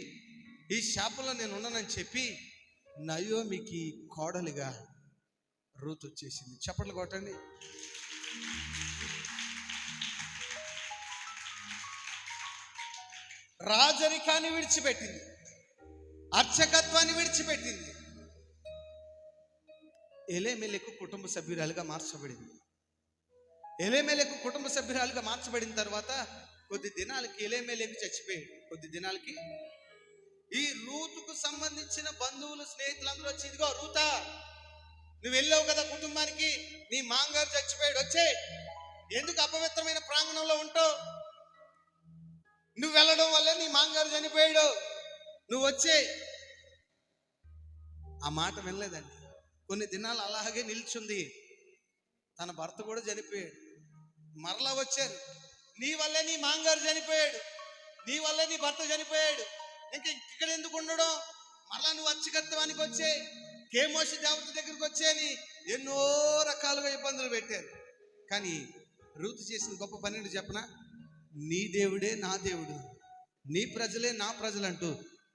ఈ శాపంలో నేను ఉన్నానని చెప్పి నయోమికి కోడలిగా రూతు వచ్చేసింది. చప్పట్లు కొట్టండి. రాజరికాన్ని విడిచిపెట్టింది, అర్చకత్వాన్ని విడిచిపెట్టింది, ఎలేమెలెకు కుటుంబ సభ్యురాలుగా మార్చబడింది. ఎలేమెలెకు కుటుంబ సభ్యురాలుగా మార్చబడిన తర్వాత కొద్ది దినాలకి ఎలేమెలెకు చచ్చిపోయాడు. కొద్ది దినాలకి ఈ రూతుకు సంబంధించిన బంధువులు, స్నేహితులందరూ వచ్చి, ఇదిగో రూతా, నువ్వు వెళ్ళావు కదా కుటుంబానికి, నీ మాంగారు చచ్చిపోయాడు, వచ్చే, ఎందుకు అపవిత్రమైన ప్రాంగణంలో ఉంటావు? నువ్వు వెళ్ళడం వల్లే నీ మాంగారు చనిపోయాడు, నువ్వు వచ్చే. ఆ మాట వినలేదండి. కొన్ని దినాలు అలాగే నిల్చుంది. తన భర్త కూడా చనిపోయాడు. మరలా వచ్చారు, నీ వల్లే నీ మాంగారు చనిపోయాడు, నీ వల్లే నీ భర్త చనిపోయాడు, ఇంకా ఇక్కడ ఎందుకు ఉండడం? మరలా నువ్వు అర్చకత్వానికి వచ్చే, కేమోషి దేవత దగ్గరికి వచ్చేని ఎన్నో రకాలుగా ఇబ్బందులు పెట్టారు. కానీ రూతు చేసిన గొప్ప పని చెప్పనా? నీ దేవుడే నా దేవుడు, నీ ప్రజలే నా ప్రజలు అంటూ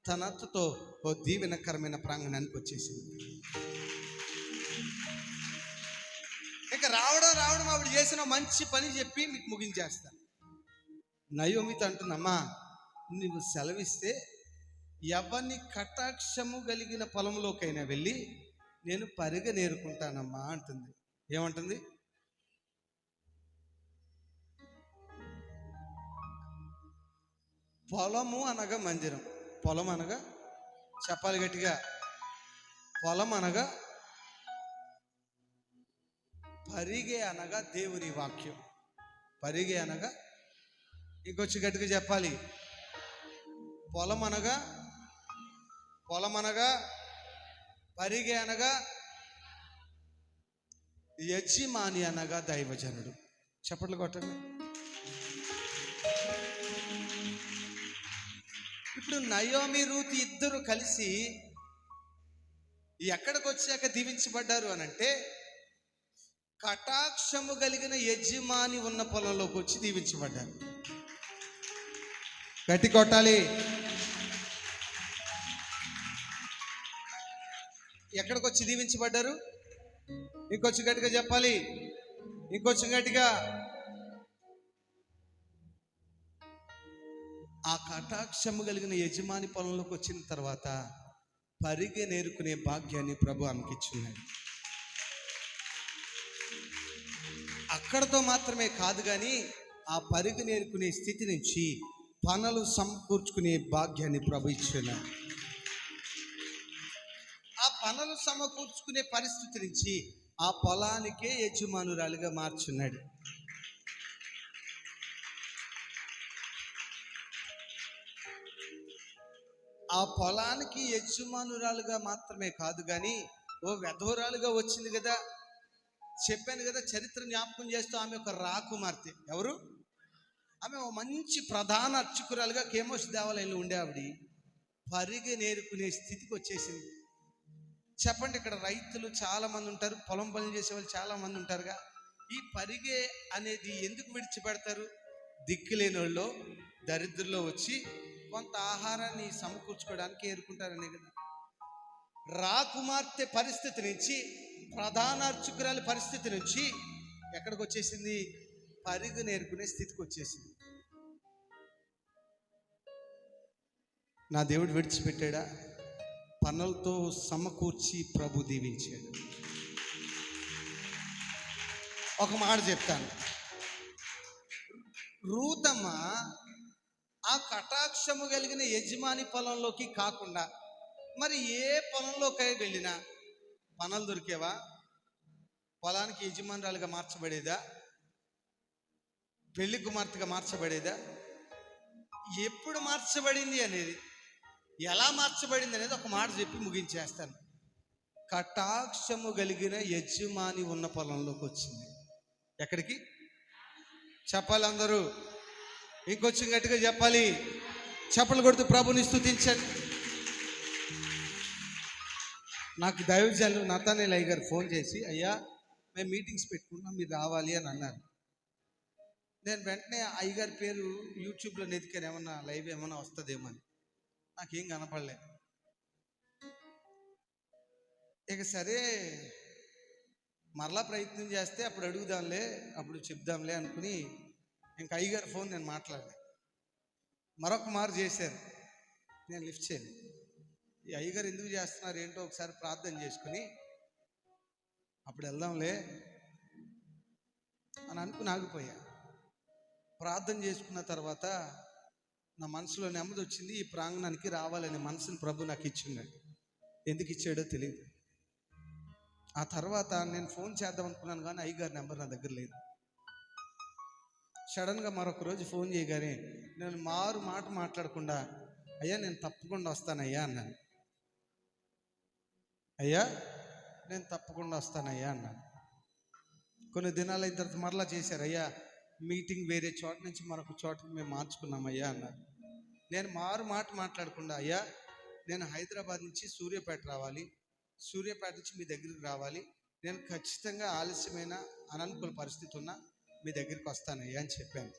తన అత్తతో ఓ దీవెనకరమైన ప్రాంగణానికి వచ్చేసింది. ఇక రావడం ఆవిడ చేసిన మంచి పని చెప్పి మీకు ముగించేస్తాను. నయోమితో అంటుందమ్మా, నువ్వు సెలవిస్తే ఎవరిని కటాక్షము కలిగిన పొలంలోకైనా వెళ్ళి నేను పరిగె నేర్చుకుంటానమ్మా అంటుంది. ఏమంటుంది? పొలము అనగా మందిరం, పొలం అనగా, చెప్పాలి గట్టిగా, పొలం అనగా, పరిగె అనగా దేవుని వాక్యం. పరిగె అనగా, ఇంకొచ్చి గట్టిగా చెప్పాలి, పొలం అనగా పరిగె అనగా యజమాని అనగా దైవజనుడు. చప్పట్లు కొట్టండి. ఇప్పుడు నయోమి రూతు ఇద్దరు కలిసి ఎక్కడికి వచ్చాక దీవించబడ్డారు అనంటే, కటాక్షము కలిగిన యజమాని ఉన్న పొలంలోకి వచ్చి దీవించబడ్డారు. గట్టి కొట్టాలి. ఎక్కడికి వచ్చి దీవించబడ్డారు? ఇంకొచ్చి గట్టిగా చెప్పాలి, ఇంకొచ్చి గట్టిగా. ఆ కటాక్షము కలిగిన యజమాని పొలంలోకి వచ్చిన తర్వాత పరిగె నేర్చుకునే భాగ్యాన్ని ప్రభు ఆమెకి ఇచ్చున్నాడు. అక్కడతో మాత్రమే కాదు, కానీ ఆ పరిగె నేర్చుకునే స్థితి నుంచి పనులు సమకూర్చుకునే భాగ్యాన్ని ప్రభు ఇచ్చున్నాడు. ఆ పనులు సమకూర్చుకునే పరిస్థితి నుంచి ఆ పొలానికే యజమానురాలుగా మార్చున్నాడు. ఆ పొలానికి యజమానురాలుగా మాత్రమే కాదు, కానీ ఓ వెధవరాలుగా వచ్చింది కదా. చెప్పాను కదా, చరిత్ర జ్ఞాపకం చేస్తూ ఆమె ఒక రాకుమార్తె. ఎవరు ఆమె? ఓ మంచి ప్రధాన అర్చకురాలుగా కేమోషి దేవాలయంలో ఉండే ఆవిడ పరిగె నేర్చుకునే స్థితికి వచ్చేసింది. చెప్పండి, ఇక్కడ రైతులు చాలా మంది ఉంటారు, పొలం పనులు చేసేవాళ్ళు చాలా మంది ఉంటారుగా. ఈ పరిగె అనేది ఎందుకు విడిచిపెడతారు? దిక్కులేని వాళ్ళు, దరిద్రుల్లో వచ్చి కొంత ఆహారాన్ని సమకూర్చుకోవడానికి ఏరుకుంటారనే కదా. రాకుమార్తె పరిస్థితి నుంచి, ప్రధాన అర్చకురాలి పరిస్థితి నుంచి ఎక్కడికి వచ్చేసింది? పరుగు నేర్చుకునే స్థితికి వచ్చేసింది. నా దేవుడు విడిచిపెట్టాడా? పనులతో సమకూర్చి ప్రభు దీవించాడు. ఒక మాట చెప్తాను. రూతమ్మ ఆ కటాక్షము కలిగిన యజమాని పొలంలోకి కాకుండా మరి ఏ పొలంలోకి వెళ్ళినా పనులు దొరికేవా? పొలానికి యజమానురాలుగా మార్చబడేదా? పెళ్లి కుమార్తెగా మార్చబడేదా? ఎప్పుడు మార్చబడింది అనేది, ఎలా మార్చబడింది అనేది ఒక మాట చెప్పి ముగించేస్తాను. కటాక్షము కలిగిన యజమాని ఉన్న పొలంలోకి వచ్చింది. ఎక్కడికి చెప్పాలి అందరూ? ఇంకొంచెం గట్టిగా చెప్పాలి. చప్పలు కొడుతూ ప్రభుని స్తుతించండి. నాకు దైవజనులు నతానేల్ అయ్య గారు ఫోన్ చేసి, అయ్యా మేము మీటింగ్స్ పెట్టుకున్నాం, మీరు రావాలి అని అన్నారు. నేను వెంటనే అయ్యగారి పేరు యూట్యూబ్లో నెతికాను, ఏమన్నా లైవ్ ఏమన్నా వస్తుందేమో అని. నాకేం కనపడలేదు. ఇక సరే మరలా ప్రయత్నం చేస్తే అప్పుడు అడుగుదాంలే, అప్పుడు చెప్దాంలే అనుకుని ఇంక అయ్యగారి ఫోన్ నేను మాట్లాడలే. మరొక మారు చేశారు, నేను లిఫ్ట్ చేయను. ఈ అయ్యగారు ఎందుకు చేస్తున్నారు ఏంటో ఒకసారి ప్రార్థన చేసుకుని అప్పుడు వెళ్దాంలే అని అనుకుని ఆగిపోయా. ప్రార్థన చేసుకున్న తర్వాత నా మనసులో నెమ్మది వచ్చింది. ఈ ప్రాంగణానికి రావాలని మనసుని ప్రభు నాకు ఇచ్చిందండి. ఎందుకు ఇచ్చాడో తెలియదు. ఆ తర్వాత నేను ఫోన్ చేద్దాం అనుకున్నాను, కానీ అయ్యగారి నెంబర్ నా దగ్గర లేదు. సడన్గా మరొక రోజు ఫోన్ చేయగానే నేను మారు మాట మాట్లాడకుండా, అయ్యా నేను తప్పకుండా వస్తానయ్యా అన్నాను. అయ్యా నేను తప్పకుండా వస్తానయ్యా అన్నాను. కొన్ని దినాలు అయిన తర్వాత మరలా చేశారు, అయ్యా మీటింగ్ వేరే చోట నుంచి మరొక చోటకి మేము మార్చుకున్నామయ్యా అన్నారు. నేను మారు మాట మాట్లాడకుండా, అయ్యా నేను హైదరాబాద్ నుంచి సూర్యాపేట రావాలి, సూర్యాపేట నుంచి మీ దగ్గరికి రావాలి, నేను ఖచ్చితంగా ఆలస్యమైన అననుకూల పరిస్థితి ఉన్నా మీ దగ్గరికి వస్తానయ్యా అని చెప్పాను.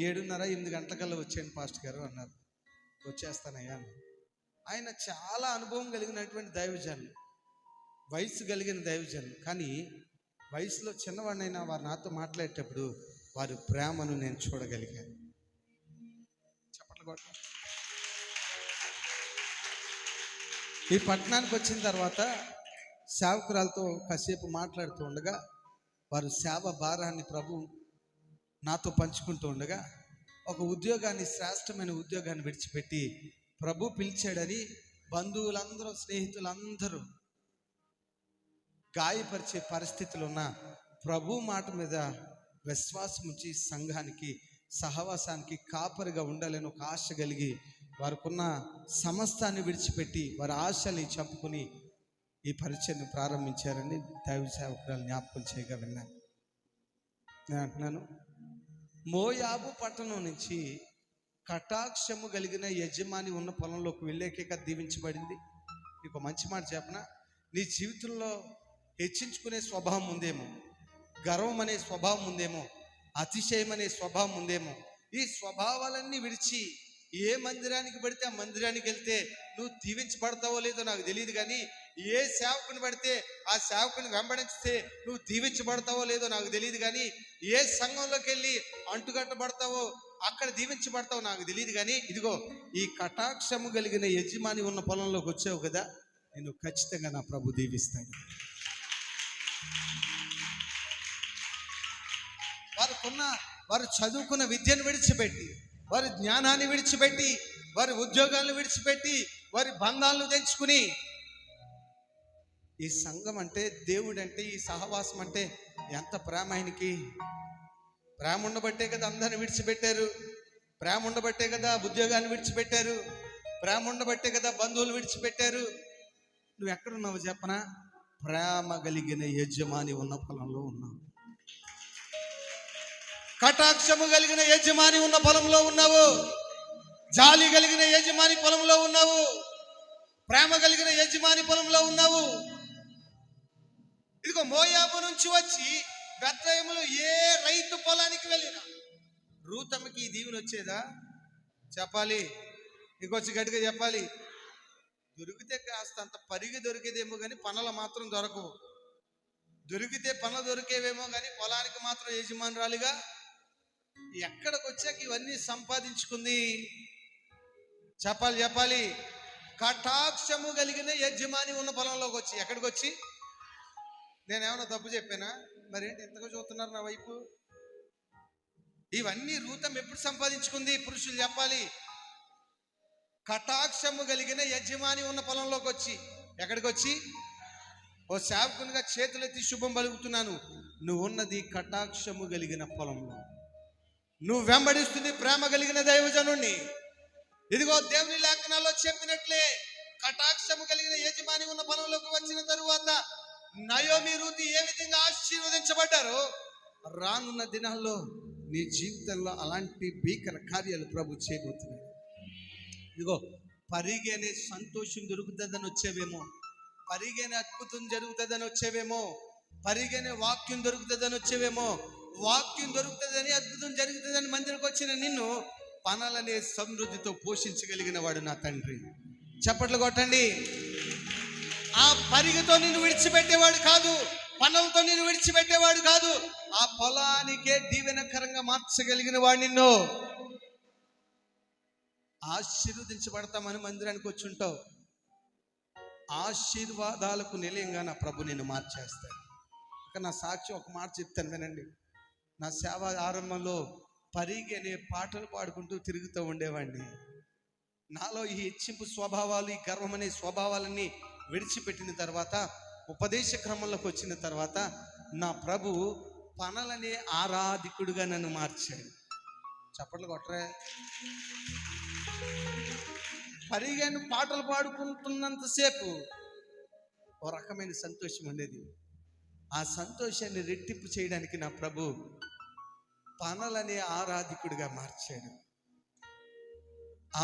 7:30-8 గంటలకల్లా వచ్చాను పాస్టర్ గారు అన్నారు. వచ్చేస్తానయ్యా అన్నారు. ఆయన చాలా అనుభవం కలిగినటువంటి దైవజనులు, వయసు కలిగిన దైవజనులు. కానీ వయసులో చిన్నవాడినైనా వారు నాతో మాట్లాడేటప్పుడు వారి ప్రేమను నేను చూడగలిగాను. చప్పట్లు కొట్ట. ఈ పట్టణానికి వచ్చిన తర్వాత సేవకురాలతో కాసేపు మాట్లాడుతూ ఉండగా, వారు సేవ భారాన్ని ప్రభు నాతో పంచుకుంటూ ఉండగా, ఒక ఉద్యోగాన్ని, శ్రేష్టమైన ఉద్యోగాన్ని విడిచిపెట్టి ప్రభు పిలిచాడని బంధువులందరూ, స్నేహితులందరూ గాయపరిచే పరిస్థితులు ఉన్న ప్రభు మాట మీద విశ్వాసం ఉంచి సంఘానికి, సహవాసానికి కాపరిగా ఉండాలని ఒక ఆశ కలిగి వారికున్న సమస్తాన్ని విడిచిపెట్టి వారి ఆశని చంపుకుని ఈ పరిచయను ప్రారంభించారని దైవ సేవకురాలు జ్ఞాపకం చేయగా విన్నాను. నేను అంటున్నాను, మోయాబు పట్టణం నుంచి కటాక్షము కలిగిన యజమాని ఉన్న పొలంలోకి వెళ్ళేకే దీవించబడింది. నీకు మంచి మాట చెప్పనా? నీ జీవితంలో హెచ్చించుకునే స్వభావం ఉందేమో, గర్వం అనే స్వభావం ఉందేమో, అతిశయం అనే స్వభావం ఉందేమో. ఈ స్వభావాలన్నీ విడిచి ఏ మందిరానికి పడితే ఆ మందిరానికి వెళ్తే నువ్వు దీవించబడతావో లేదో నాకు తెలియదు, కానీ ఏ సేవకుని పడితే ఆ సేవకుని వెంబడించితే నువ్వు దీవించబడతావో లేదో నాకు తెలియదు, కానీ ఏ సంఘంలోకి వెళ్ళి అంటుకట్టబడతావో అక్కడ దీవించబడతావో నాకు తెలియదు, కానీ ఇదిగో ఈ కటాక్షము కలిగిన యజమాని ఉన్న పొలంలోకి వచ్చావు కదా, నేను ఖచ్చితంగా నా ప్రభు దీవిస్తాడు. వారు చదువుకున్న విద్యను విడిచిపెట్టి, వారి జ్ఞానాన్ని విడిచిపెట్టి, వారి ఉద్యోగాలను విడిచిపెట్టి, వారి బంధాలను తెంచుకుని ఈ సంఘం అంటే, దేవుడు అంటే, ఈ సహవాసం అంటే ఎంత ప్రేమ ఆయనకి. ప్రేమ ఉండబట్టే కదా అందరిని విడిచిపెట్టారు, ప్రేమ ఉండబట్టే కదా ఉద్యోగాన్ని విడిచిపెట్టారు, ప్రేమ ఉండబట్టే కదా బంధువులు విడిచిపెట్టారు. నువ్వు ఎక్కడున్నావు చెప్పనా? ప్రేమ కలిగిన యజమాని ఉన్న పొలంలో ఉన్నావు. కటాక్షము కలిగిన యజమాని ఉన్న పొలంలో ఉన్నావు, జాలి కలిగిన యజమాని పొలంలో ఉన్నావు, ప్రేమ కలిగిన యజమాని పొలంలో ఉన్నావు. ఇదిగో మోయాబు నుంచి వచ్చి బెత్లెహేములో ఏ రైతు పొలానికి వెళ్ళినా రూతమ్మకి ఈ దీవెన వచ్చేదా? చెప్పాలి, ఇంకొచ్చి గట్టిగా చెప్పాలి. దొరికితే కాస్త అంత పరిగి దొరికేదేమో కానీ పనులు మాత్రం దొరకవు. దొరికితే పనులు దొరికేవేమో కానీ పొలానికి మాత్రం యజమానురాలిగా ఎక్కడికి వచ్చాక ఇవన్నీ సంపాదించుకుంది? చెప్పాలి. కటాక్షము కలిగిన యజమాని ఉన్న పొలంలోకి వచ్చి, ఎక్కడికి వచ్చి? నేనేమన్నా తప్పు చెప్పానా? మరేంటి ఎంతగా చూస్తున్నారు నా వైపు? ఇవన్నీ రూతం ఎప్పుడు సంపాదించుకుంది? పురుషులు చెప్పాలి. కటాక్షము కలిగిన యజమాని ఉన్న పొలంలోకి వచ్చి, ఎక్కడికి వచ్చి? ఓ సేవకునిగా చేతులెత్తి శుభం పలుకుతున్నాను, నువ్వు ఉన్నది కటాక్షము కలిగిన పొలంలో. నువ్వు వెంబడిస్తుంది ప్రేమ కలిగిన దైవజనుణ్ణి. ఇదిగో దేవుని లేఖనాల్లో చెప్పినట్లే కటాక్షము కలిగిన యజమాని ఉన్న పొలంలోకి వచ్చిన తరువాత నయోమి, రూతు ఏ విధంగా ఆశీర్వదించబడ్డారో రానున్న దినాల్లో నీ జీవితంలో అలాంటి భీకర కార్యాలు ప్రభు చేయబోతున్నాడు. ఇదిగో పరిగెనే సంతోషం దొరుకుతుందని వచ్చేవేమో, పరిగెనే అద్భుతం జరుగుతుందని వచ్చేవేమో, పరిగెనే వాక్యం దొరుకుతుందని వచ్చేవేమో. వాక్యం దొరుకుతుందని, అద్భుతం జరుగుతుందని మందిరకు వచ్చిన నిన్ను పనులనే సమృద్ధితో పోషించగలిగిన వాడు నా తండ్రి. చప్పట్లు కొట్టండి. ఆ పరిగెతో నిన్ను విడిచిపెట్టేవాడు కాదు, పనులతో నిన్ను విడిచిపెట్టేవాడు కాదు, ఆ పొలానికే దీవెనకరంగా మార్చగలిగిన వాడు. నిన్ను ఆశీర్వదించబడతామని మందిరానికి వచ్చి ఉంటావు. ఆశీర్వాదాలకు నిలయంగా నా ప్రభు నిన్ను మార్చేస్తాడు. ఇక నా సాక్షి ఒక మాట చెప్తాను వినండి. నా సేవ ఆరంభంలో పరిగి అనే పాటలు పాడుకుంటూ తిరుగుతూ ఉండేవాడిని. నాలో ఈ హెచ్చింపు స్వభావాలు, ఈ గర్వం అనే స్వభావాలన్నీ విడిచిపెట్టిన తర్వాత, ఉపదేశ క్రమంలోకి వచ్చిన తర్వాత నా ప్రభు పనులనే ఆరాధికుడుగా నన్ను మార్చాడు. చప్పట్లు కొట్టరే. పరిగాను పాటలు పాడుకుంటున్నంతసేపు ఓ రకమైన సంతోషం ఉండేది. ఆ సంతోషాన్ని రెట్టింపు చేయడానికి నా ప్రభు పనులనే ఆరాధికుడిగా మార్చాడు.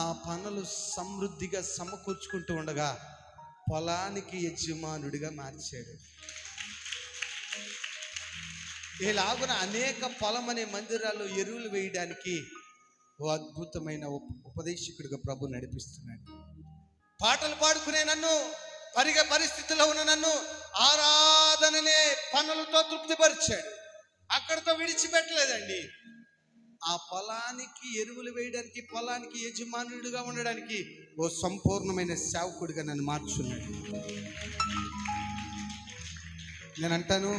ఆ పనులు సమృద్ధిగా సమకూర్చుకుంటూ ఉండగా పొలానికి యజమానుడిగా మార్చాడు. ఇలాగున అనేక పొలం అనే మందిరాల్లో ఎరువులు వేయడానికి ఓ అద్భుతమైన ఉపదేశకుడిగా ప్రభు నడిపిస్తున్నాడు. పాటలు పాడుకునే నన్ను, పరిగ పరిస్థితిలో ఉన్న నన్ను ఆరాధననే పనులతో తృప్తిపరిచాడు. అక్కడితో విడిచిపెట్టలేదండి. ఆ పొలానికి ఎరువులు వేయడానికి, పొలానికి యజమానుడిగా ఉండడానికి ఓ సంపూర్ణమైన సేవకుడిగా నన్ను మార్చున్నాడు. నేను అంటాను,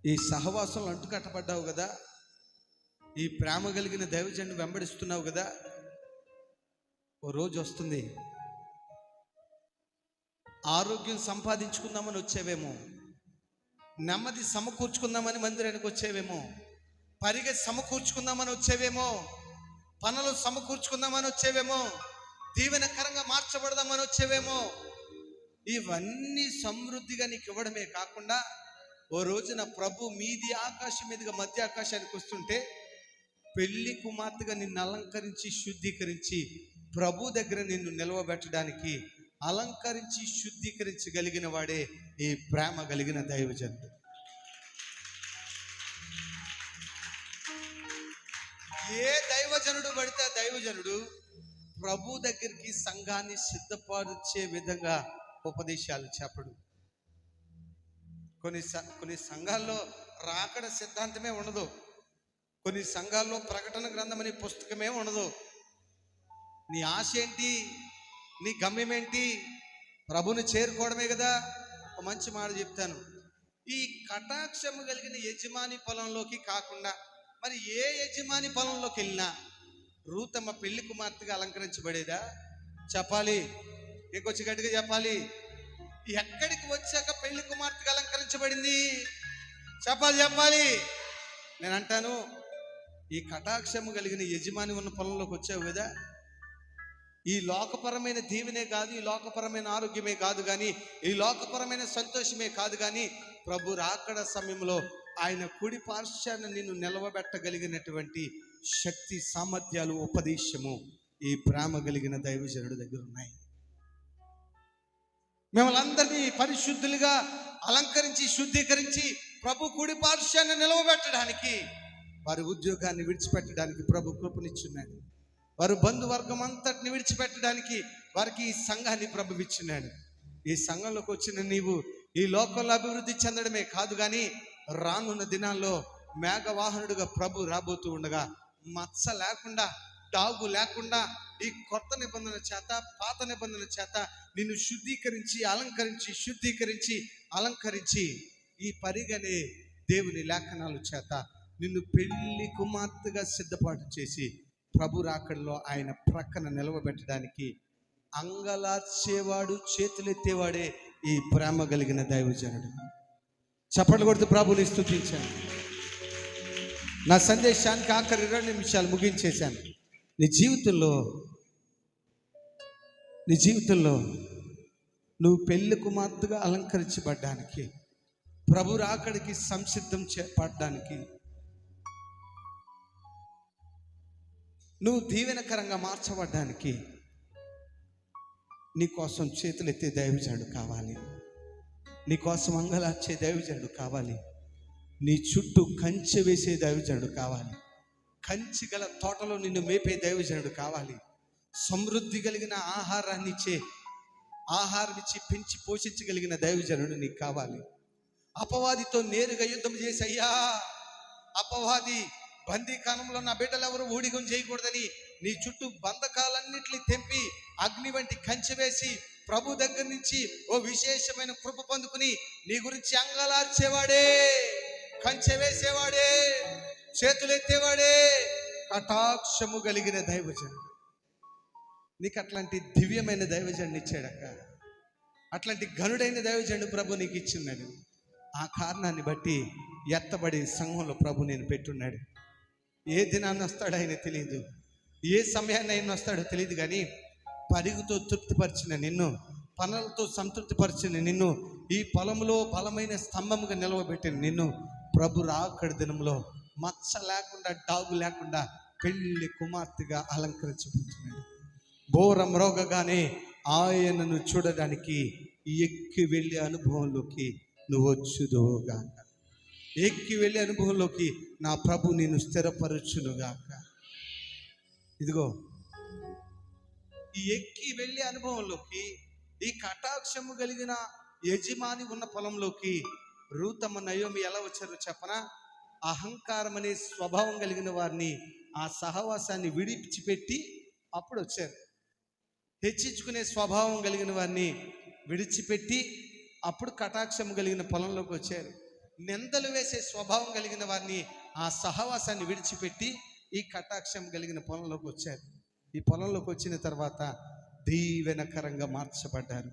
ఈ సహవాసంలో అంటుకట్టబడ్డావు కదా, ఈ ప్రేమ కలిగిన దైవజనుని వెంబడిస్తున్నావు కదా, ఓ రోజు వస్తుంది ఆరోగ్యం సంపాదించుకుందామని వచ్చేవేమో, నెమ్మది సమకూర్చుకుందామని మందిరానికి వచ్చేవేమో, పరిగె సమకూర్చుకుందామని వచ్చేవేమో, పనులు సమకూర్చుకుందామని వచ్చేవేమో, దీవెనకరంగా మార్చబడదామని వచ్చేవేమో. ఇవన్నీ సమృద్ధిగా నీకు ఇవ్వడమే కాకుండా ఓ రోజున ప్రభు మీది ఆకాశం మీదుగా మధ్య ఆకాశానికి వస్తుంటే పెళ్లి కుమార్తెగా నిన్ను అలంకరించి శుద్ధీకరించి ప్రభు దగ్గర నిన్ను నిలవబెట్టడానికి అలంకరించి శుద్ధీకరించగలిగిన వాడే ఈ ప్రేమ కలిగిన దైవజనుడు. ఏ దైవజనుడు పడితే దైవజనుడు ప్రభు దగ్గరికి సంఘాన్ని సిద్ధపరిచే విధంగా ఉపదేశాలు చెప్పడు. కొన్ని సంఘాల్లో రాకడ సిద్ధాంతమే ఉండదు. కొన్ని సంఘాల్లో ప్రకటన గ్రంథం అనే పుస్తకమే ఉండదు. నీ ఆశ ఏంటి? నీ గమ్యం ఏంటి? ప్రభుని చేరుకోవడమే కదా. ఒక మంచి మాట చెప్తాను. ఈ కటాక్షము కలిగిన యజమాని పొలంలోకి కాకుండా మరి ఏ యజమాని పొలంలోకి వెళ్ళినా రూతమ్మ పెళ్లి కుమార్తెగా అలంకరించబడేదా? చెప్పాలి, ఇంకొచ్చి గట్టిగా చెప్పాలి. ఎక్కడికి వచ్చాక పెళ్లి కుమార్తెగా అలంకరించబడింది? చెప్పాలి. నేను అంటాను, ఈ కటాక్షము కలిగిన యజమాని ఉన్న పొలంలోకి వచ్చావు కదా, ఈ లోకపరమైన దీవెనే కాదు, ఈ లోకపరమైన ఆరోగ్యమే కాదు, కానీ ఈ లోకపరమైన సంతోషమే కాదు, కానీ ప్రభు రాకడ సమయంలో ఆయన కుడి పార్శ్వాన నిన్ను నిలవబెట్టగలిగినటువంటి శక్తి, సామర్థ్యాలు, ఉపదేశము ఈ ప్రేమ కలిగిన దైవజనుడి దగ్గర ఉన్నాయి. మిమ్మల్ని అందరినీ పరిశుద్ధులుగా అలంకరించి శుద్ధీకరించి ప్రభు కుడి పార్శ్వాన నిలవబెట్టడానికి వారి ఉద్యోగాన్ని విడిచిపెట్టడానికి ప్రభు కృపనిచ్చున్నాడు. వారు బంధువర్గం అంతటిని విడిచిపెట్టడానికి వారికి ఈ సంఘాన్ని ప్రభు ఇచ్చున్నాడు. ఈ సంఘంలోకి వచ్చిన నీవు ఈ లోకంలో అభివృద్ధి చెందడమే కాదు, కానీ రానున్న దినాల్లో మేఘవాహనుడుగా ప్రభు రాబోతూ ఉండగా మచ్చ లేకుండా, డాగు లేకుండా ఈ కొత్త నిబంధన చేత, పాత నిబంధన చేత నిన్ను శుద్ధీకరించి అలంకరించి ఈ పరిగణే దేవుని లేఖనాల చేత నిన్ను పెళ్లి కుమార్తెగా సిద్ధపాటు చేసి ప్రభు రాకడలో ఆయన ప్రక్కన నిలవబెట్టడానికి అంగలార్చేవాడు, చేతులెత్తేవాడే ఈ ప్రేమ కలిగిన దైవజనుడు. చప్పట్లు కొడుతూ ప్రభుని స్తుతించాను. నా సందేశానికి ఆఖరి 2 నిమిషాలు ముగించేశాను. నీ జీవితంలో నువ్వు పెళ్లి కుమార్తెగా అలంకరించబడ్డానికి, ప్రభు రాకడికి సంసిద్ధం పడడానికి, నువ్వు దీవెనకరంగా మార్చబడ్డానికి నీ కోసం చేతులెత్తే దైవజనుడు కావాలి. నీ కోసం అంగలార్చే దైవజనుడు కావాలి. నీ చుట్టూ కంచె వేసే దైవజనుడు కావాలి. కంచి గల తోటలో నిన్ను మేపే దైవజనుడు కావాలి. సమృద్ధి కలిగిన ఆహారం ఇచ్చి పెంచి పోషించగలిగిన దైవజనుడు నీకు కావాలి. అపవాదితో నేరుగా యుద్ధం చేసి, అయ్యా అపవాది బందీకాలంలో నా బిడ్డలు ఎవరు ఊడిగం చేయకూడదని నీ చుట్టూ బంధకాలన్నింటినీ తెంపి అగ్ని వంటి కంచె వేసి ప్రభు దగ్గర నుంచి ఓ విశేషమైన కృప పొందుకుని నీ గురించి అంగలార్చేవాడే, కంచె వేసేవాడే, చేతులెత్తేవాడే కటాక్షము కలిగిన దైవజనుడు. నీకు అట్లాంటి దివ్యమైన దైవజనుడు ఇచ్చాడక్క. అట్లాంటి ఘనుడైన దైవజనుడు ప్రభు నీకు ఇచ్చున్నాడు. ఆ కారణాన్ని బట్టి ఎత్తబడి సంఘంలో ప్రభు నేను పెట్టున్నాడు. ఏ దినాన్ని వస్తాడో ఆయన తెలియదు, ఏ సమయాన్ని ఆయన వస్తాడో తెలియదు, కానీ పరుగుతో తృప్తిపరిచిన నిన్ను, పనులతో సంతృప్తిపరిచిన నిన్ను, ఈ పొలంలో బలమైన స్తంభముగా నిలవబెట్టిన నిన్ను ప్రభు రాకడి దినంలో మచ్చ లేకుండా, డాగు లేకుండా పెళ్లి కుమార్తెగా అలంకరించబోతున్నాడు. బోరం రోగగానే ఆయనను చూడడానికి ఎక్కి వెళ్ళే అనుభవంలోకి నువ్వు వచ్చుదువుగాక. ఎక్కి వెళ్ళే అనుభవంలోకి నా ప్రభు నేను స్థిరపరచునుగాక. ఇదిగో ఈ ఎక్కి వెళ్ళే అనుభవంలోకి, ఈ కటాక్షము కలిగిన యజమాని ఉన్న పొలంలోకి రూతమ్మ, నయోమి ఎలా వచ్చారో చెప్పనా? అహంకారం అనే స్వభావం కలిగిన వారిని, ఆ సహవాసాన్ని విడిచిపెట్టి అప్పుడు వచ్చారు. హెచ్చించుకునే స్వభావం కలిగిన వారిని విడిచిపెట్టి అప్పుడు కటాక్షం కలిగిన పొలంలోకి వచ్చారు. నిందలు వేసే స్వభావం కలిగిన వారిని, ఆ సహవాసాన్ని విడిచిపెట్టి ఈ కటాక్షం కలిగిన పొలంలోకి వచ్చారు. ఈ పొలంలోకి వచ్చిన తర్వాత దీవెనకరంగా మార్చబడ్డారు.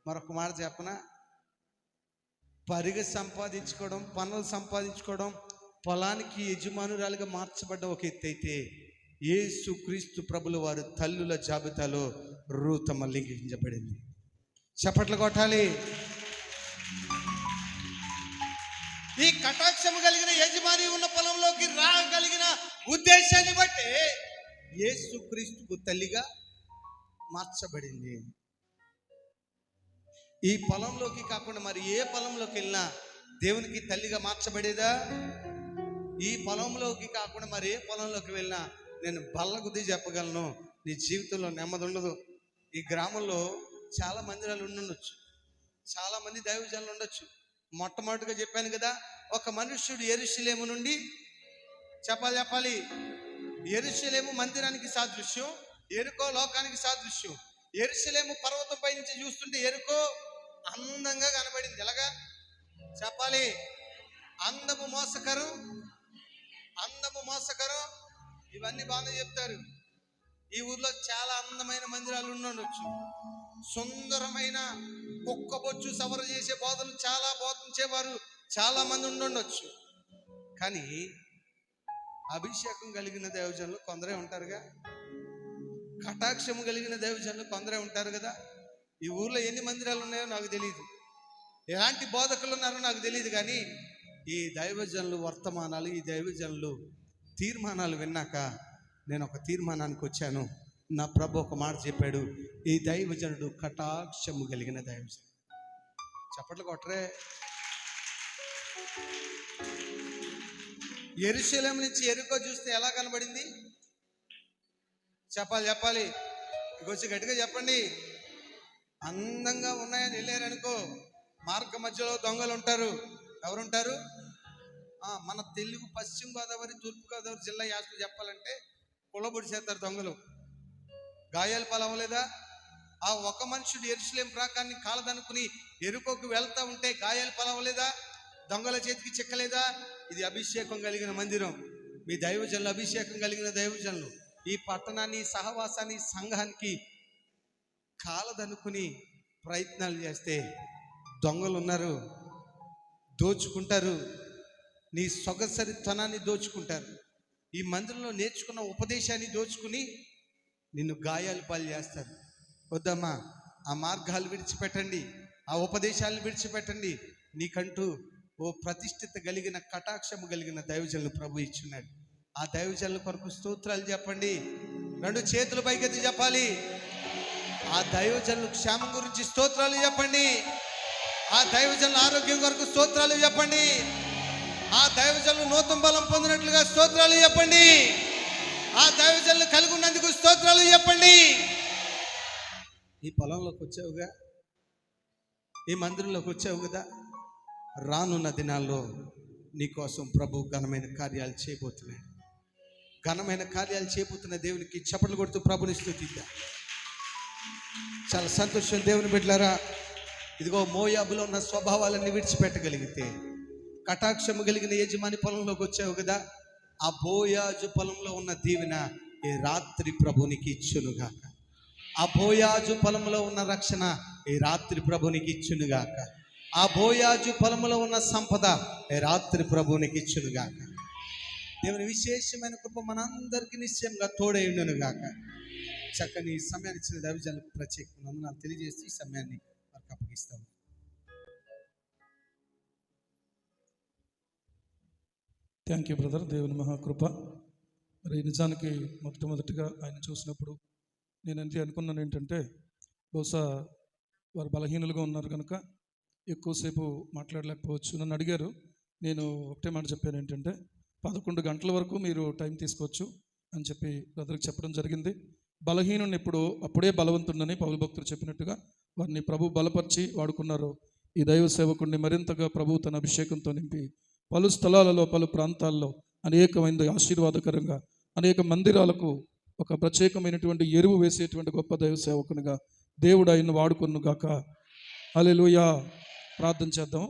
మరొక మాట చెప్పనా? పరిగ సంపాదించుకోవడం, పనులు సంపాదించుకోవడం, పొలానికి యజమానురాలుగా మార్చబడ్డ ఒక ఎత్తు అయితే, యేసుక్రీస్తు ప్రభుల వారు తల్లుల జాబితాలో రూతమ్మ లిఖించబడింది. చప్పట్లు కొట్టాలి. ఈ కటాక్షము కలిగిన యజమాని ఉన్న పొలంలోకి రాగలిగిన ఉద్దేశాన్ని బట్టి యేసుక్రీస్తుకు తల్లిగా మార్చబడింది. ఈ పొలంలోకి కాకుండా మరి ఏ పొలంలోకి వెళ్ళినా దేవునికి తల్లిగా మార్చబడేదా? ఈ పొలంలోకి కాకుండా మరి ఏ పొలంలోకి వెళ్ళినా నేను బల్లగుద్ది చెప్పగలను, నీ జీవితంలో నెమ్మది ఉండదు. ఈ గ్రామంలో చాలా మందిరాలు ఉండొచ్చు, చాలా మంది దైవజనులు ఉండొచ్చు. మొట్టమొదటిగా చెప్పాను కదా, ఒక మనుష్యుడు యెరూషలేము నుండి చెప్పాలి. యెరూషలేము మందిరానికి సాదృశ్యం, యెరికో లోకానికి సాదృశ్యం. యెరూషలేము పర్వతం పై నుంచి చూస్తుంటే యెరికో అందంగా కనబడింది. ఎలాగా చెప్పాలి? అందము మోసకరం ఇవన్నీ బాగానే చెప్తారు. ఈ ఊర్లో చాలా అందమైన మందిరాలు ఉండొచ్చు, సుందరమైన కుక్కబొచ్చు సవర చేసే బోధలు చాలా బోధించేవారు చాలా మంది ఉండొచ్చు. కానీ అభిషేకం కలిగిన దైవజనులు కొందరే ఉంటారుగా, కటాక్షము కలిగిన దైవజనులు కొందరే ఉంటారు కదా. ఈ ఊర్లో ఎన్ని మందిరాలు ఉన్నాయో నాకు తెలియదు, ఎలాంటి బోధకులు ఉన్నారో నాకు తెలియదు, కానీ ఈ దైవజనులు వర్తమానాలు, ఈ దైవజనులు తీర్మానాలు విన్నాక నేను ఒక తీర్మానానికి వచ్చాను. నా ప్రభు ఒక మాట చెప్పాడు, ఈ దైవజనుడు కటాక్షము కలిగిన దైవజనుడు. చప్పట్లు కొట్టరే. యెరూషలేము నుంచి యెరికో చూస్తే ఎలా కనబడింది? చెప్పాలి. ఇంకొచ్చి గట్టిగా చెప్పండి. అందంగా ఉన్నాయని వెళ్ళారనుకో, మార్గ మధ్యలో దొంగలు ఉంటారు. ఎవరుంటారు? మన తెలుగు పశ్చిమ గోదావరి, తూర్పు గోదావరి జిల్లా యాసలు చెప్పాలంటే కుళ్ళబొడి చేస్తారు దొంగలు. గాయాలు పాలవ్వలేదా? ఆ ఒక మనుషుడు యెరూషలేము ప్రాకారాన్ని కాలదనుకుని యెరికోకు వెళ్తా ఉంటే గాయాలు పాలవ్వలేదా? దొంగల చేతికి చిక్కలేదా? ఇది అభిషేకం కలిగిన మందిరం. మీ దైవజనులు అభిషేకం కలిగిన దైవజనులు ఈ పట్టణాన్ని, సహవాసాన్ని, సంఘానికి కాలదనుకుని ప్రయత్నాలు చేస్తే దొంగలు ఉన్నారు, దోచుకుంటారు. నీ సొగసరితనాన్ని దోచుకుంటారు. ఈ మందిరంలో నేర్చుకున్న ఉపదేశాన్ని దోచుకుని నిన్ను గాయాలు పాలు చేస్తారు. వద్దమ్మా, ఆ మార్గాలు విడిచిపెట్టండి, ఆ ఉపదేశాలను విడిచిపెట్టండి. నీకంటూ ఓ ప్రతిష్ఠిత కలిగిన, కటాక్షము కలిగిన దైవజనులు ప్రభు ఇచ్చున్నాడు. ఆ దైవజనుల కొరకు స్తోత్రాలు చెప్పండి. 2 చేతులు పైకెత్తి చెప్పాలి. ఆ దైవజనులు క్షేమం గురించి స్తోత్రాలు చెప్పండి. ఆ దైవజనుల ఆరోగ్యం కొరకు స్తోత్రాలు చెప్పండి. ఆ దైవజనులు నూతన బలం పొందినట్లుగా స్తోత్రాలు చెప్పండి. ఆ దైవజనులు కలిగి ఉన్నందుకు స్తోత్రాలు చెప్పండి. ఈ పొలంలోకి వచ్చావుగా, ఈ మందిరంలోకి వచ్చావు కదా, రానున్న దినాల్లో నీకోసం ప్రభు ఘనమైన కార్యాలు చేయబోతున్నాడు. ఘనమైన కార్యాలు చేయబోతున్న దేవునికి చప్పట్లు కొడుతూ ప్రభుని స్తుతిద్దాం. చాలా సంతోషం దేవుని బిడ్డలారా. ఇదిగో మోయాబులో ఉన్న స్వభావాలన్నీ విడిచిపెట్టగలిగితే, కటాక్షము కలిగిన యజమాని పొలంలోకి వచ్చావు కదా, ఆ బోయాజు పొలంలో ఉన్న దీవెన ఈ రాత్రి ప్రభునికి ఇచ్చునుగాక. ఆ బోయాజు పొలంలో ఉన్న రక్షణ ఈ రాత్రి ప్రభునికి ఇచ్చునుగాక. ఆ బోయాజు పొలంలో ఉన్న సంపద ఈ రాత్రి ప్రభునికి ఇచ్చునుగాక. దేవుని విశేషమైన కృప మనందరికీ నిశ్చయంగా తోడైండునుగాక. చక్కని సమయాన్ని ఇచ్చిన దైవజనులకు ప్రత్యేకంగా వందనాలు తెలియజేసి ఈ సమయాన్ని వారికి అప్పగిస్తాము. Thank you brother. దేవుని మహాకృప. మరి నిజానికి మొట్టమొదటిగా ఆయన చూసినప్పుడు నేను ఎంత అనుకున్నాను ఏంటంటే, బహుశా వారు బలహీనులుగా ఉన్నారు కనుక ఎక్కువసేపు మాట్లాడలేకపోవచ్చు. నన్ను అడిగారు, నేను ఒకటే మాట చెప్పాను ఏంటంటే, 11 గంటల వరకు మీరు టైం తీసుకోవచ్చు అని చెప్పి బ్రదర్కి చెప్పడం జరిగింది. బలహీనుని ఇప్పుడు అప్పుడే బలవంతుడని పౌలు భక్తుడు చెప్పినట్టుగా వారిని ప్రభు బలపరిచి వాడుకున్నారు. ఈ దైవ సేవకుడిని మరింతగా ప్రభు తన అభిషేకంతో నింపి పలు స్థలాలలో, పలు ప్రాంతాల్లో అనేకమైన ఆశీర్వాదకరంగా అనేక మందిరాలకు ఒక ప్రత్యేకమైనటువంటి ఎరువు వేసేటువంటి గొప్ప దైవ సేవకునిగా దేవుడు ఆయన్ని వాడుకొనుగాక. హల్లెలూయా. ప్రార్థన చేద్దాం.